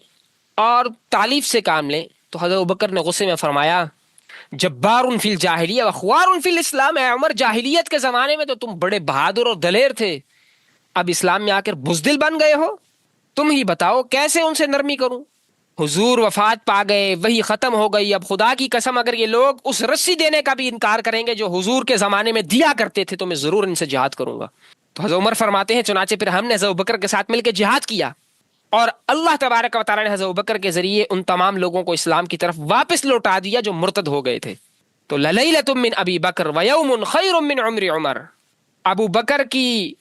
اور تعلیف سے کام لیں۔ تو حضرت ابوبکر نے غصے میں فرمایا جبار فی الجاہلیہ وخوار فی الاسلام، اے عمر جاہلیت کے زمانے میں تو تم بڑے بہادر اور دلیر تھے، اب اسلام میں آ کر بزدل بن گئے ہو، تم ہی بتاؤ کیسے ان سے نرمی کروں۔ حضور وفات پا گئے، وہی ختم ہو گئی، اب خدا کی قسم اگر یہ لوگ اس رسی دینے کا بھی انکار کریں گے جو حضور کے زمانے میں دیا کرتے تھے تو میں ضرور ان سے جہاد کروں گا۔ تو حضرت عمر فرماتے ہیں چنانچہ پھر ہم نے حضرت ابوبکر کے ساتھ مل کے جہاد کیا اور اللہ تبارک و تعالیٰ نے حضرت ابوبکر کے ذریعے ان تمام لوگوں کو اسلام کی طرف واپس لوٹا دیا جو مرتد ہو گئے تھے۔ تو للیلۃ من ابی بکر ویوم خیر من عمر عمر، ابو بکر کی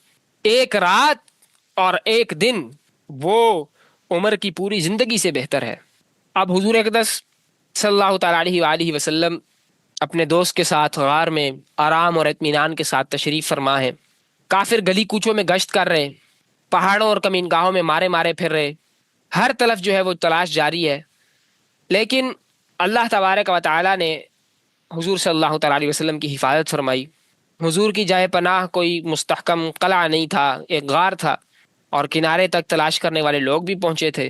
ایک رات اور ایک دن وہ عمر کی پوری زندگی سے بہتر ہے۔ اب حضور اقدس صلی اللہ تعالیٰ علیہ وآلہ وسلم اپنے دوست کے ساتھ غار میں آرام اور اطمینان کے ساتھ تشریف فرما ہے، کافر گلی کوچوں میں گشت کر رہے، پہاڑوں اور کمین گاہوں میں مارے مارے پھر رہے، ہر طرف جو ہے وہ تلاش جاری ہے، لیکن اللہ تبارک و تعالیٰ نے حضور صلی اللہ تعالیٰ علیہ وسلم کی حفاظت فرمائی۔ حضور کی جائے پناہ کوئی مستحکم قلعہ نہیں تھا، ایک غار تھا اور کنارے تک تلاش کرنے والے لوگ بھی پہنچے تھے،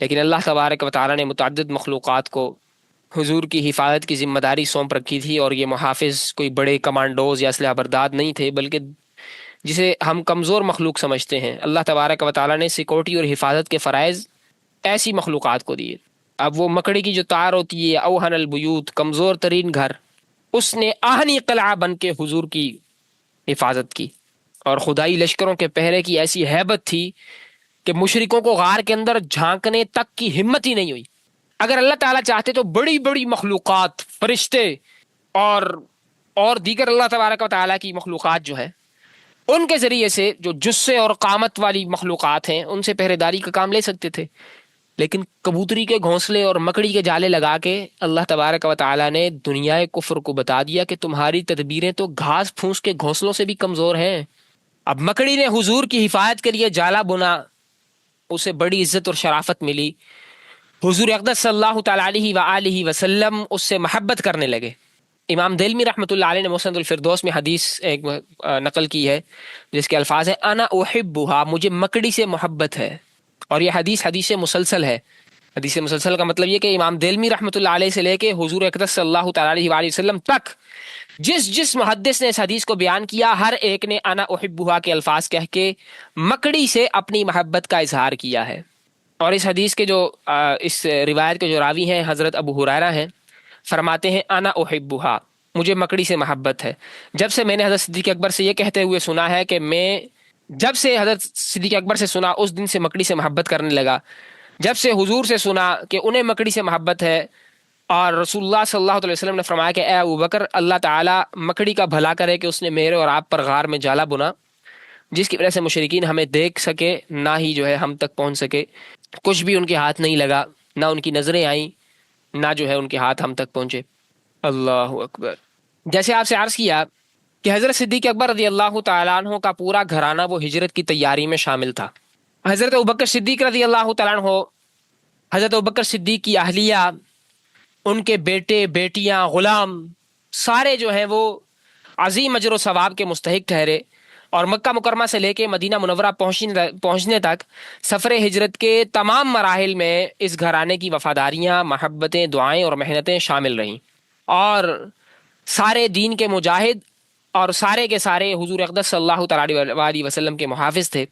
لیکن اللہ تبارک و تعالیٰ نے متعدد مخلوقات کو حضور کی حفاظت کی ذمہ داری سونپ رکھی تھی، اور یہ محافظ کوئی بڑے کمانڈوز یا اسلحہ بردار نہیں تھے بلکہ جسے ہم کمزور مخلوق سمجھتے ہیں، اللہ تبارک و تعالیٰ نے سیکورٹی اور حفاظت کے فرائض ایسی مخلوقات کو دیے۔ اب وہ مکڑی کی جو تار ہوتی ہے، اوہن البیوت، کمزور ترین گھر، اس نے آہنی قلعہ بن کے حضور کی حفاظت کی، اور خدائی لشکروں کے پہرے کی ایسی ہیبت تھی کہ مشرکوں کو غار کے اندر جھانکنے تک کی ہمت ہی نہیں ہوئی۔ اگر اللہ تعالیٰ چاہتے تو بڑی بڑی مخلوقات، فرشتے اور دیگر اللہ تبارک و تعالیٰ کی مخلوقات جو ہے ان کے ذریعے سے جو جثے اور قامت والی مخلوقات ہیں ان سے پہرے داری کا کام لے سکتے تھے، لیکن کبوتری کے گھونسلے اور مکڑی کے جالے لگا کے اللہ تبارک و تعالیٰ نے دنیا کفر کو بتا دیا کہ تمہاری تدبیریں تو گھاس پھوس کے گھونسلوں سے بھی کمزور ہیں۔ اب مکڑی نے حضور کی حفاظت کے لیے جالا بنا، اسے بڑی عزت اور شرافت ملی، حضور اقدس صلی اللہ تعالیٰ علیہ وآلہ وسلم اس سے محبت کرنے لگے۔ امام دلمی رحمۃ اللہ علیہ نے مسند الفردوس میں حدیث ایک نقل کی ہے جس کے الفاظ ہیں انا احبھا، مجھے مکڑی سے محبت ہے، اور یہ حدیث مسلسل ہے۔ حدیث مسلسل کا مطلب یہ کہ امام دلمی رحمۃ اللہ علیہ سے لے کے حضور اقدس صلی اللہ تعالیٰ علیہ وآلہ وسلم تک جس محدث نے اس حدیث کو بیان کیا ہر ایک نے انا احبھا کے الفاظ کہہ کے مکڑی سے اپنی محبت کا اظہار کیا ہے۔ اور اس حدیث کے اس روایت کے جو راوی ہیں حضرت ابو ہریرہ ہیں، فرماتے ہیں انا احبھا، مجھے مکڑی سے محبت ہے۔ جب سے میں نے حضرت صدیق اکبر سے یہ کہتے ہوئے سنا ہے کہ جب سے حضرت صدیق اکبر سے سنا اس دن سے مکڑی سے محبت کرنے لگا۔ جب سے حضور سے سنا کہ انہیں مکڑی سے محبت ہے اور رسول اللہ صلی اللہ علیہ وسلم نے فرمایا کہ اے ابو بکر، اللہ تعالیٰ مکڑی کا بھلا کرے کہ اس نے میرے اور آپ پر غار میں جالا بنا، جس کی وجہ سے مشرکین ہمیں دیکھ سکے، نہ ہی جو ہے ہم تک پہنچ سکے، کچھ بھی ان کے ہاتھ نہیں لگا، نہ ان کی نظریں آئیں، نہ جو ہے ان کے ہاتھ ہم تک پہنچے۔ اللہ اکبر۔ جیسے آپ سے عرض کیا کہ حضرت صدیق اکبر رضی اللہ تعالیٰ عنہ کا پورا گھرانہ وہ ہجرت کی تیاری میں شامل تھا۔ حضرت ابوبکر صدیق رضی اللہ تعالیٰ عنہ، حضرت ابوبکر صدیق کی اہلیہ، ان کے بیٹے بیٹیاں غلام، سارے جو ہیں وہ عظیم اجر و ثواب کے مستحق ٹھہرے، اور مکہ مکرمہ سے لے کے مدینہ منورہ پہنچنے تک سفر ہجرت کے تمام مراحل میں اس گھرانے کی وفاداریاں، محبتیں، دعائیں اور محنتیں شامل رہیں، اور سارے دین کے مجاہد اور سارے کے سارے حضور اقدس صلی اللہ تعالی علیہ وسلم کے محافظ تھے۔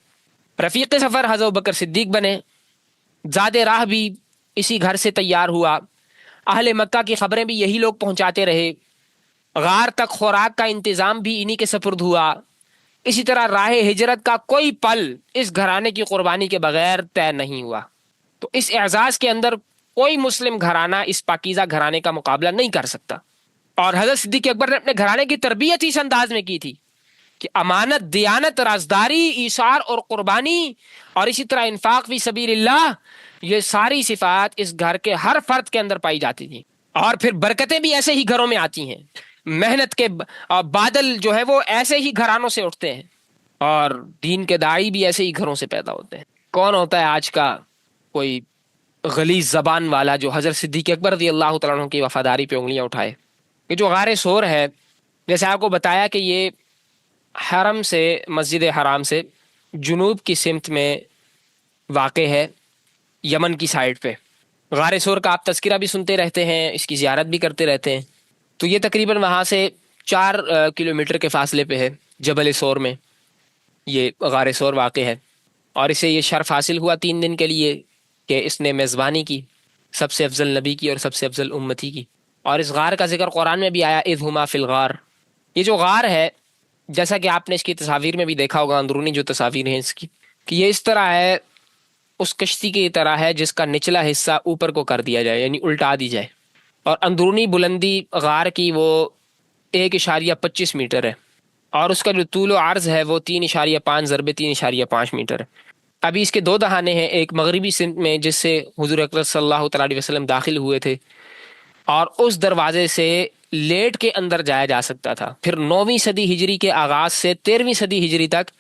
رفیق سفر حضرت بکر صدیق بنے، زاد راہ بھی اسی گھر سے تیار ہوا، اہل مکہ کی خبریں بھی یہی لوگ پہنچاتے رہے، غار تک خوراک کا انتظام بھی انہی کے سپرد ہوا۔ اسی طرح راہ ہجرت کا کوئی پل اس گھرانے کی قربانی کے بغیر طے نہیں ہوا۔ تو اس اعزاز کے اندر کوئی مسلم گھرانہ اس پاکیزہ گھرانے کا مقابلہ نہیں کر سکتا۔ اور حضرت صدیق اکبر نے اپنے گھرانے کی تربیت اس انداز میں کی تھی کہ امانت، دیانت، رازداری، ایثار اور قربانی، اور اسی طرح انفاق فی سبیل اللہ، یہ ساری صفات اس گھر کے ہر فرد کے اندر پائی جاتی تھی۔ اور پھر برکتیں بھی ایسے ہی گھروں میں آتی ہیں، محنت کے بادل جو ہے وہ ایسے ہی گھرانوں سے اٹھتے ہیں، اور دین کے داعی بھی ایسے ہی گھروں سے پیدا ہوتے ہیں۔ کون ہوتا ہے آج کا کوئی غلیظ زبان والا جو حضرت صدیق اکبر رضی اللہ تعالیٰ عنہ کی وفاداری پہ انگلیاں اٹھائے؟ یہ جو غار سور ہے، جیسے آپ کو بتایا کہ یہ حرم سے، مسجد حرام سے جنوب کی سمت میں واقع ہے، یمن کی سائڈ پہ۔ غار سور کا آپ تذکرہ بھی سنتے رہتے ہیں، اس کی زیارت بھی کرتے رہتے ہیں۔ تو یہ تقریباً وہاں سے 4 کلومیٹر کے فاصلے پہ ہے، جبل سور میں یہ غار سور واقع ہے۔ اور اسے یہ شرف حاصل ہوا 3 دن کے لیے کہ اس نے میزبانی کی سب سے افضل نبی کی اور سب سے افضل امتی کی۔ اور اس غار کا ذکر قرآن میں بھی آیا، اذ ہما فی الغار۔ یہ جو غار ہے، جیسا کہ آپ نے اس کی تصاویر میں بھی دیکھا ہوگا، اندرونی جو تصاویر ہیں اس کی، کہ یہ اس طرح ہے، اس کشتی کی طرح ہے جس کا نچلا حصہ اوپر کو کر دیا جائے، یعنی الٹا دی جائے، اور اندرونی بلندی غار کی وہ 1.25 میٹر ہے، اور اس کا جو طول و عرض ہے وہ 3.5 ضرب 3.5 میٹر ہے۔ ابھی اس کے 2 دہانے ہیں، ایک مغربی سمت میں جس سے حضور اکرم صلی اللہ تعالیٰ علیہ وسلم داخل ہوئے تھے، اور اس دروازے سے لیٹ کے اندر جایا جا سکتا تھا۔ پھر 9ویں صدی ہجری کے آغاز سے 13ویں صدی ہجری تک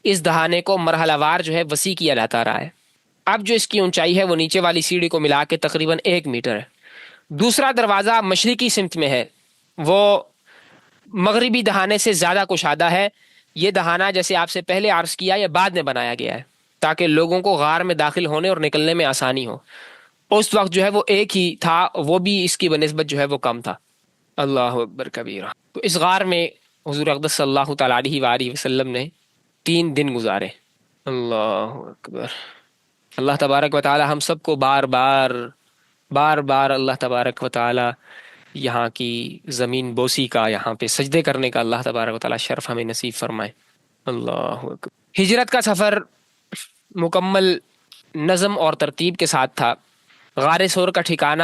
اس دہانے کو مرحلہ وار جو ہے وسیع کیا جاتا رہا ہے۔ اب جو اس کی اونچائی ہے وہ نیچے والی سیڑھی کو ملا کے تقریباً 1 میٹر ہے۔ دوسرا دروازہ مشرقی سمت میں ہے، وہ مغربی دہانے سے زیادہ کشادہ ہے۔ یہ دہانہ جیسے آپ سے پہلے عرض کیا، یہ بعد میں بنایا گیا ہے تاکہ لوگوں کو غار میں داخل ہونے اور نکلنے میں آسانی ہو۔ اس وقت جو ہے وہ ایک ہی تھا، وہ بھی اس کی بنسبت جو ہے وہ کم تھا۔ اللہ اکبر کبیرہ۔ تو اس غار میں حضور اقدس صلی اللہ تعالیٰ علیہ وآلہ وسلم نے 3 دن گزارے۔ اللہ اکبر۔ اللہ تبارک و تعالی ہم سب کو بار بار اللہ تبارک و تعالی یہاں کی زمین بوسی کا، یہاں پہ سجدے کرنے کا اللہ تبارک و تعالی شرف ہمیں نصیب فرمائے۔ اللہ اکبر۔ ہجرت کا سفر مکمل نظم اور ترتیب کے ساتھ تھا۔ غار سور کا ٹھکانہ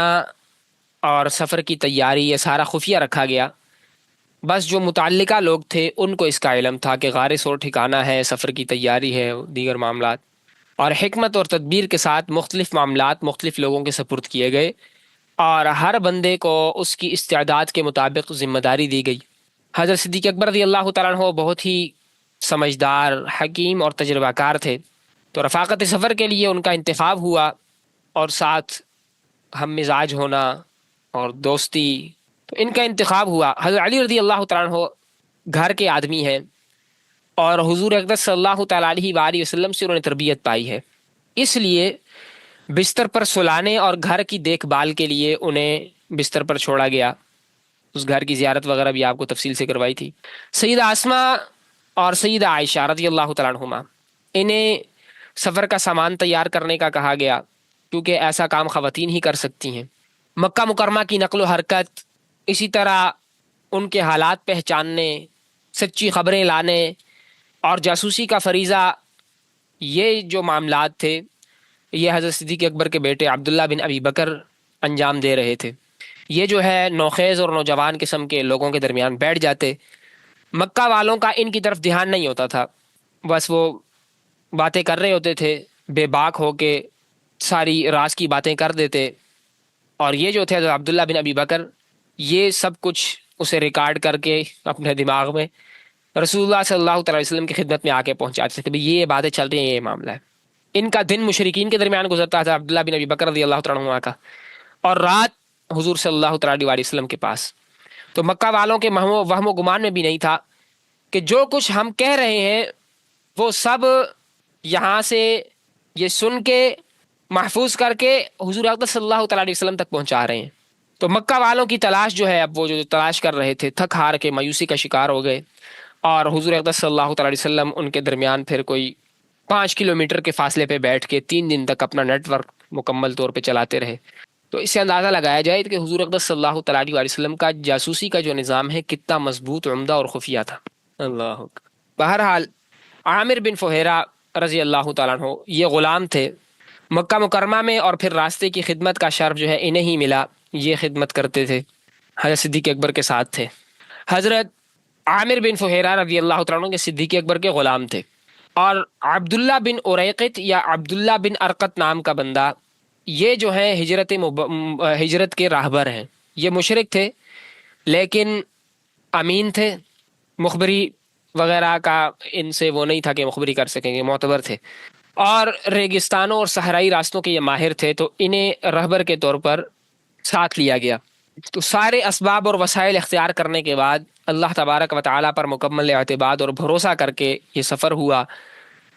اور سفر کی تیاری یہ سارا خفیہ رکھا گیا، بس جو متعلقہ لوگ تھے ان کو اس کا علم تھا کہ غار سور ٹھکانہ ہے، سفر کی تیاری ہے، دیگر معاملات، اور حکمت اور تدبیر کے ساتھ مختلف معاملات مختلف لوگوں کے سپرد کیے گئے، اور ہر بندے کو اس کی استعداد کے مطابق ذمہ داری دی گئی۔ حضرت صدیق اکبر رضی اللہ تعالیٰ عنہ بہت ہی سمجھدار، حکیم اور تجربہ کار تھے، تو رفاقت سفر کے لیے ان کا انتخاب ہوا، اور ساتھ ہم مزاج ہونا اور دوستی، تو ان کا انتخاب ہوا۔ حضرت علی رضی اللہ تعالیٰ عنہ گھر کے آدمی ہیں، اور حضور اقدس صلی اللہ تعالیٰ علیہ وآلہ وسلم سے انہوں نے تربیت پائی ہے، اس لیے بستر پر سلانے اور گھر کی دیکھ بھال کے لیے انہیں بستر پر چھوڑا گیا۔ اس گھر کی زیارت وغیرہ بھی آپ کو تفصیل سے کروائی تھی۔ سیدہ اسما اور سیدہ عائشہ رضی اللہ تعالیٰ عنہما، انہیں سفر کا سامان تیار کرنے کا کہا گیا، کیونکہ ایسا کام خواتین ہی کر سکتی ہیں۔ مکہ مکرمہ کی نقل و حرکت، اسی طرح ان کے حالات پہچاننے، سچی خبریں لانے اور جاسوسی کا فریضہ، یہ جو معاملات تھے یہ حضرت صدیق اکبر کے بیٹے عبداللہ بن ابی بکر انجام دے رہے تھے۔ یہ جو ہے نوخیز اور نوجوان قسم کے لوگوں کے درمیان بیٹھ جاتے. مکہ والوں کا ان کی طرف دھیان نہیں ہوتا تھا، بس وہ باتیں کر رہے ہوتے تھے، بے باک ہو کے ساری راز کی باتیں کر دیتے. اور یہ جو تھے حضرت عبداللہ بن ابی بکر، یہ سب کچھ اسے ریکارڈ کر کے اپنے دماغ میں رسول اللہ صلی اللہ تعالی وسلم کی خدمت میں آ کے پہنچاتے تھے کہ یہ باتیں چل رہی ہیں، یہ معاملہ ہے. ان کا دن مشرکین کے درمیان گزرتا تھا عبداللہ بن ابی بکر رضی اللہ تعالیٰ عنہ کا، اور رات حضور صلی اللہ تعالی علیہ وسلم کے پاس. تو مکہ والوں کے وہم و گمان میں بھی نہیں تھا کہ جو کچھ ہم کہہ رہے ہیں وہ سب یہاں سے یہ سن کے محفوظ کر کے حضور اقدس صلی اللہ تعالی علیہ وسلم تک پہنچا رہے ہیں. تو مکہ والوں کی تلاش جو ہے، اب وہ جو تلاش کر رہے تھے تھک ہار کے مایوسی کا شکار ہو گئے، اور حضور اقدس صلی اللہ تعالی علیہ وسلم ان کے درمیان پھر کوئی 5 کلومیٹر کے فاصلے پہ بیٹھ کے 3 دن تک اپنا نیٹ ورک مکمل طور پہ چلاتے رہے. تو اس سے اندازہ لگایا جائے کہ حضور اقدس صلی اللہ تعالی علیہ وسلم کا جاسوسی کا جو نظام ہے کتنا مضبوط، عمدہ اور خفیہ تھا. اللہ اکبر. بہرحال عامر بن فہیرہ رضی اللہ تعالیٰ عنہ یہ غلام تھے مکہ مکرمہ میں، اور پھر راستے کی خدمت کا شرف جو ہے انہیں ہی ملا. یہ خدمت کرتے تھے، حضرت صدیق اکبر کے ساتھ تھے. حضرت عامر بن فہیرہ رضی اللہ تعالیٰ عنہ کے صدیق اکبر کے غلام تھے. اور عبداللہ بن اریقط یا عبداللہ بن ارقط نام کا بندہ، یہ جو ہے ہجرت کے راہبر ہیں. یہ مشرک تھے لیکن امین تھے، مخبری وغیرہ کا ان سے وہ نہیں تھا کہ مخبری کر سکیں گے، معتبر تھے، اور ریگستانوں اور صحرائی راستوں کے یہ ماہر تھے. تو انہیں رہبر کے طور پر ساتھ لیا گیا. تو سارے اسباب اور وسائل اختیار کرنے کے بعد اللہ تبارک و تعالیٰ پر مکمل اعتماد اور بھروسہ کر کے یہ سفر ہوا.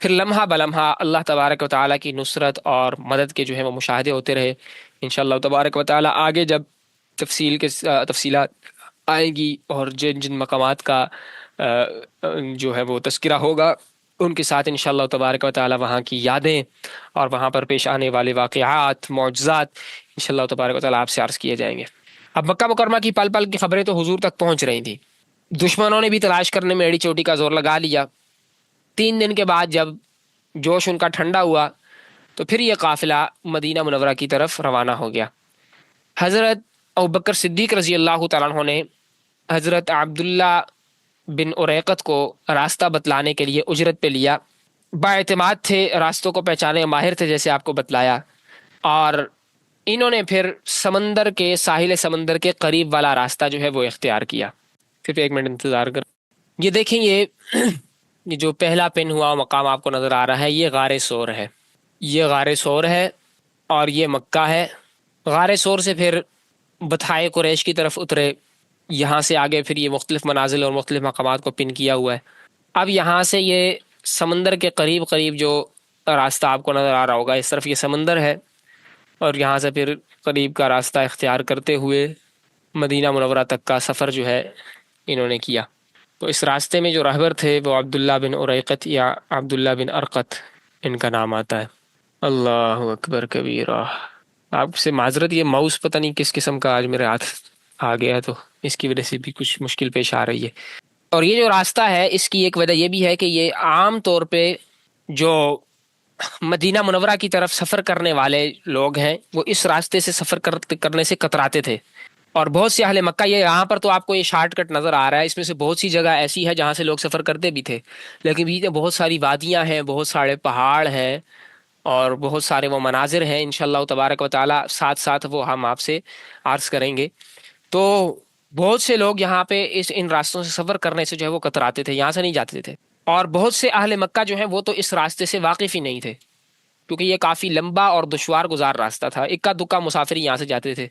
پھر لمحہ بلمحہ اللہ تبارک و تعالیٰ کی نصرت اور مدد کے جو ہے وہ مشاہدے ہوتے رہے. انشاءاللہ تبارک و تعالیٰ آگے جب تفصیلات آئیں گی اور جن جن مقامات کا جو ہے وہ تذکرہ ہوگا ان کے ساتھ انشاءاللہ تبارک و تعالیٰ وہاں کی یادیں اور وہاں پر پیش آنے والے واقعات، معجزات انشاءاللہ تبارک و تعالیٰ آپ سے عرض کیے جائیں گے. اب مکہ مکرمہ کی پل پل کی خبریں تو حضور تک پہنچ رہی تھیں. دشمنوں نے بھی تلاش کرنے میں ایڑی چوٹی کا زور لگا لیا. 3 دن کے بعد جب جوش ان کا ٹھنڈا ہوا تو پھر یہ قافلہ مدینہ منورہ کی طرف روانہ ہو گیا. حضرت ابوبکر صدیق رضی اللہ تعالیٰ عنہ نے حضرت عبداللہ بن اریقط کو راستہ بتلانے کے لیے اجرت پہ لیا. بااعتماد تھے، راستوں کو پہچانے ماہر تھے جیسے آپ کو بتلایا، اور انہوں نے پھر ساحل سمندر کے قریب والا راستہ جو ہے وہ اختیار کیا. صرف 1 منٹ انتظار کر. یہ دیکھیں، یہ جو پہلا پن ہوا مقام آپ کو نظر آ رہا ہے، یہ غار ثور ہے. یہ غار ثور ہے اور یہ مکہ ہے. غار ثور سے پھر بطحائے قریش کی طرف اترے. یہاں سے آگے پھر یہ مختلف منازل اور مختلف مقامات کو پن کیا ہوا ہے. اب یہاں سے یہ سمندر کے قریب قریب جو راستہ آپ کو نظر آ رہا ہوگا، اس طرف یہ سمندر ہے، اور یہاں سے پھر قریب کا راستہ اختیار کرتے ہوئے مدینہ منورہ تک کا سفر جو ہے انہوں نے کیا. تو اس راستے میں جو رہبر تھے وہ عبداللہ بن اریقط یا عبداللہ بن ارقط ان کا نام آتا ہے. اللہ اکبر کبیرہ. آپ سے معذرت، یہ ماؤس پتہ نہیں کس قسم کا آج میرے ہاتھ آ گیا ہے تو اس کی وجہ سے بھی کچھ مشکل پیش آ رہی ہے. اور یہ جو راستہ ہے اس کی ایک وجہ یہ بھی ہے کہ یہ عام طور پہ جو مدینہ منورہ کی طرف سفر کرنے والے لوگ ہیں وہ اس راستے سے سفر کرنے سے کتراتے تھے. اور بہت سے اہل مکہ، یہ یہاں پر تو آپ کو یہ شارٹ کٹ نظر آ رہا ہے، اس میں سے بہت سی جگہ ایسی ہے جہاں سے لوگ سفر کرتے بھی تھے، لیکن بھی بہت ساری وادیاں ہیں، بہت سارے پہاڑ ہیں اور بہت سارے وہ مناظر ہیں. انشاءاللہ تبارک و تعالیٰ ساتھ ساتھ وہ ہم آپ سے عرض کریں گے. تو بہت سے لوگ یہاں پہ ان راستوں سے سفر کرنے سے جو ہے وہ کتراتے تھے، یہاں سے نہیں جاتے تھے. اور بہت سے اہل مکہ جو ہیں وہ تو اس راستے سے واقف ہی نہیں تھے، کیونکہ یہ کافی لمبا اور دشوار گزار راستہ تھا. اکا دکا مسافر یہاں سے جاتے تھے،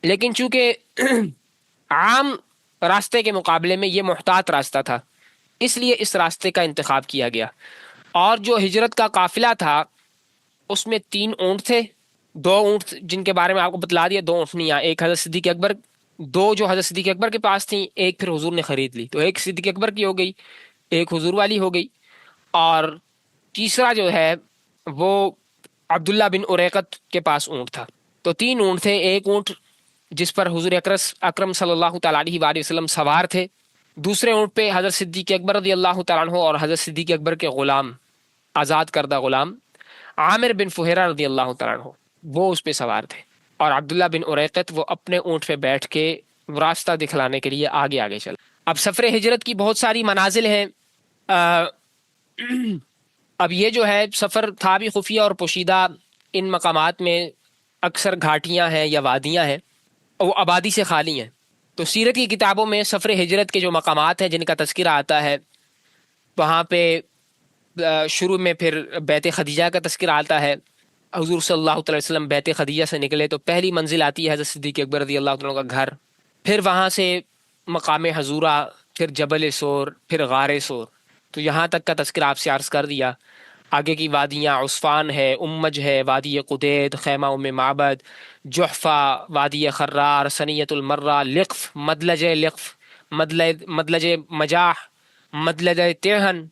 لیکن چونکہ عام راستے کے مقابلے میں یہ محتاط راستہ تھا، اس لیے اس راستے کا انتخاب کیا گیا. اور جو ہجرت کا قافلہ تھا اس میں 3 اونٹ تھے. 2 اونٹ جن کے بارے میں آپ کو بتلا دیا، 2 اونٹنیاں، ایک حضرت صدیق اکبر، 2 جو حضرت صدیق اکبر کے پاس تھیں، ایک پھر حضور نے خرید لی. تو ایک صدیق اکبر کی ہو گئی، ایک حضور والی ہو گئی، اور تیسرا جو ہے وہ عبداللہ بن اریقط کے پاس اونٹ تھا. تو 3 اونٹ تھے. ایک اونٹ جس پر حضور اکرم صلی اللہ تعالیٰ علیہ وآلہ وسلم سوار تھے، دوسرے اونٹ پہ حضرت صدیق اکبر رضی اللہ تعالیٰ عنہ اور حضرت صدیق اکبر کے غلام، آزاد کردہ غلام عامر بن فہیرہ رضی اللہ تعالیٰ عنہ، وہ اس پہ سوار تھے. اور عبداللہ بن اریقط وہ اپنے اونٹ پہ بیٹھ کے راستہ دکھلانے کے لیے آگے آگے چلا۔ اب سفر ہجرت کی بہت ساری منازل ہیں۔ آ، اب یہ جو ہے سفر تھا بھی خفیہ اور پوشیدہ، ان مقامات میں اکثر گھاٹیاں ہیں یا وادیاں ہیں، وہ آبادی سے خالی ہیں۔ تو سیرت کی کتابوں میں سفر ہجرت کے جو مقامات ہیں جن کا تذکرہ آتا ہے، وہاں پہ شروع میں پھر بیت خدیجہ کا تذکرہ آتا ہے۔ حضور صلی اللہ علیہ وسلم بیت خدیجہ سے نکلے تو پہلی منزل آتی ہے حضرت صدیق اکبر رضی اللہ عنہ کا گھر، پھر وہاں سے مقام حضورہ، پھر جبل سور، پھر غار سور۔ تو یہاں تک کا تذکرہ آپ سے عرض کر دیا۔ آگے کی وادیاں عصفان ہے، امج ہے، وادی قدید، خیمہ ام معبد، جحفہ، وادی خرار، سنیت المرہ، لقف، مدلج لقف، مدلج مجاح، مدلج تہن،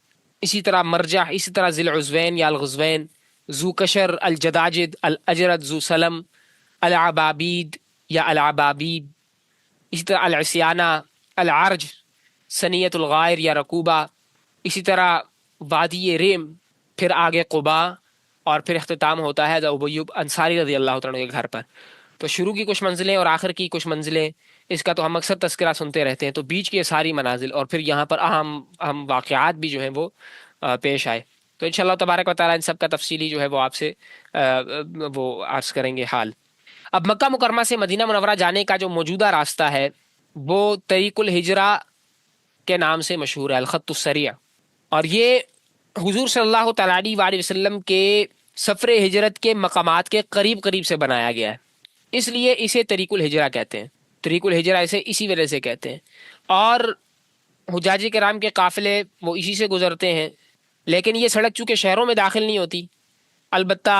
اسی طرح مرجح، اسی طرح ذی العزوین یا الغزوین، ذو کشر، الجداجد، الاجرد، ذو سلم، العبابید یا العبابیب، اسی طرح العصیانہ، العرج، سنیت الغائر یا رکوبہ، اسی طرح وادی ریم، پھر آگے قبا، اور پھر اختتام ہوتا ہے ابو ایوب انصاری رضی اللہ عنہ کے گھر پر۔ تو شروع کی کچھ منزلیں اور آخر کی کچھ منزلیں، اس کا تو ہم اکثر تذکرہ سنتے رہتے ہیں، تو بیچ کی یہ ساری منازل اور پھر یہاں پر اہم واقعات بھی جو ہیں وہ پیش آئے۔ تو انشاءاللہ تبارک و تعالیٰ ان سب کا تفصیلی جو ہے وہ آپ سے وہ عرض کریں گے حال۔ اب مکہ مکرمہ سے مدینہ منورہ جانے کا جو موجودہ راستہ ہے وہ طریق الہجرہ کے نام سے مشہور ہے، الخط السریع، اور یہ حضور صلی اللہ تعالیٰ علیہ وسلم کے سفر ہجرت کے مقامات کے قریب قریب سے بنایا گیا ہے، اس لیے اسے طریق الہجرہ کہتے ہیں۔ طریق الہجرہ اسے اسی وجہ سے کہتے ہیں، اور حجاج کرام کے قافلے وہ اسی سے گزرتے ہیں، لیکن یہ سڑک چونکہ شہروں میں داخل نہیں ہوتی، البتہ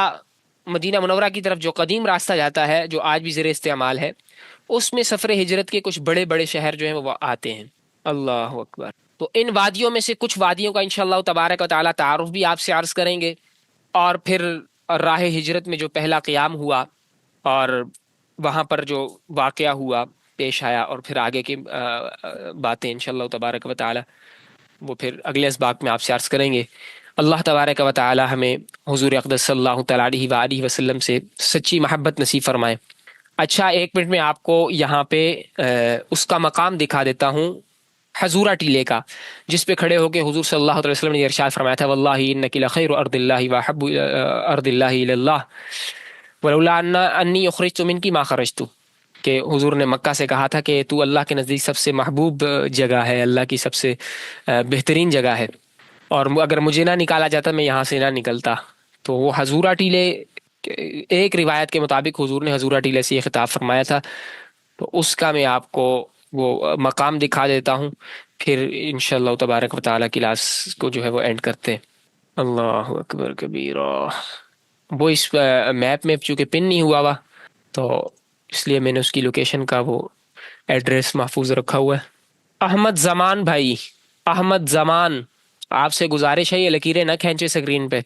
مدینہ منورہ کی طرف جو قدیم راستہ جاتا ہے جو آج بھی زیر استعمال ہے، اس میں سفر ہجرت کے کچھ بڑے بڑے شہر جو ہیں وہ آتے ہیں۔ اللہ اکبر۔ تو ان وادیوں میں سے کچھ وادیوں کا انشاءاللہ تبارک و تعالیٰ تعارف بھی آپ سے عرض کریں گے، اور پھر راہ ہجرت میں جو پہلا قیام ہوا اور وہاں پر جو واقعہ ہوا پیش آیا، اور پھر آگے کی باتیں انشاءاللہ تبارک و تعالیٰ وہ پھر اگلے اسباق میں آپ سے عرض کریں گے۔ اللہ تبارک و تعالیٰ ہمیں حضور اقدس صلی اللہ تعالیٰ علیہ وآلہ وسلم سے سچی محبت نصیب فرمائے۔ اچھا، ایک منٹ میں آپ کو یہاں پہ اس کا مقام دکھا دیتا ہوں، حضورہ ٹیلے کا، جس پہ کھڑے ہو کے حضور صلی اللہ علیہ وسلم نے ارشاد فرمایا تھا واللہ انک لخیر ارض اللہ واحب ارض اللہ الی اللہ ولولا انی اخرجت منک ما خرجت، کہ حضور نے مکہ سے کہا تھا کہ تو اللہ کے نزدیک سب سے محبوب جگہ ہے، اللہ کی سب سے بہترین جگہ ہے، اور اگر مجھے نہ نکالا جاتا میں یہاں سے نہ نکلتا۔ تو وہ حضورہ ٹیلے، ایک روایت کے مطابق حضور نے حضورہ ٹیلے سے یہ خطاب فرمایا تھا، تو اس کا میں آپ کو وہ مقام دکھا دیتا ہوں، پھر انشاءاللہ تبارک و تعالیٰ کلاس کو جو ہے وہ اینڈ کرتے ہیں۔ اللہ اکبر کبیرہ۔ وہ اس میپ میں چونکہ پن نہیں ہوا ہوا تو اس لیے میں نے اس کی لوکیشن کا وہ ایڈریس محفوظ رکھا ہوا ہے۔ احمد زمان بھائی، احمد زمان، آپ سے گزارش ہے یہ لکیریں نہ کھینچے سکرین پہ،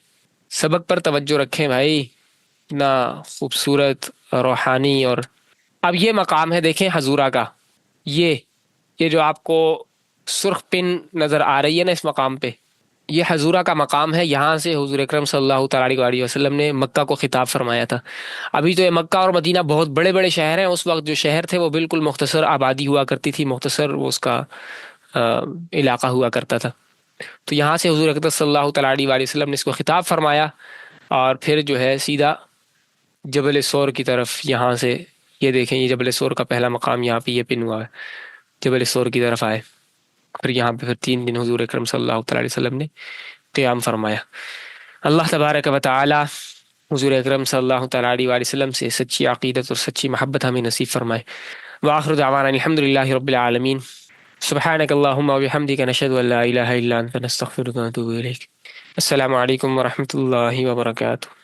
سبق پر توجہ رکھیں بھائی، اتنا خوبصورت روحانی۔ اور اب یہ مقام ہے دیکھیں حضورہ کا، یہ جو آپ کو سرخ پن نظر آ رہی ہے نا اس مقام پہ، یہ حضورہ کا مقام ہے، یہاں سے حضور اکرم صلی اللہ تعالیٰ علیہ وسلم نے مکہ کو خطاب فرمایا تھا۔ ابھی تو یہ مکہ اور مدینہ بہت بڑے بڑے شہر ہیں، اس وقت جو شہر تھے وہ بالکل مختصر آبادی ہوا کرتی تھی، مختصر وہ اس کا علاقہ ہوا کرتا تھا۔ تو یہاں سے حضور اکرم صلی اللہ تعالیٰ علیہ وسلم نے اس کو خطاب فرمایا، اور پھر جو ہے سیدھا جبل سور کی طرف، یہاں سے یہ دیکھیں یہ جبل سور کا پہلا مقام یہاں پہ یہ پن ہوا ہے، جبل سور کی طرف آئے، پھر یہاں پہ پھر 3 دن حضور اکرم صلی اللہ تعالیٰ علیہ وسلم نے قیام فرمایا۔ اللہ تبارک و تعالی حضور اکرم صلی اللہ تعالیٰ علیہ وسلم سے سچی عقیدت اور سچی محبت ہمیں نصیب فرمائے۔ وآخر دعوانا الحمد للہ رب العالمین۔ سبحانک اللہم وبحمدک نشہد ان لا الہ الا انت نستغفرک ونتوب الیک۔ السلام علیکم ورحمۃ اللہ وبرکاتہ۔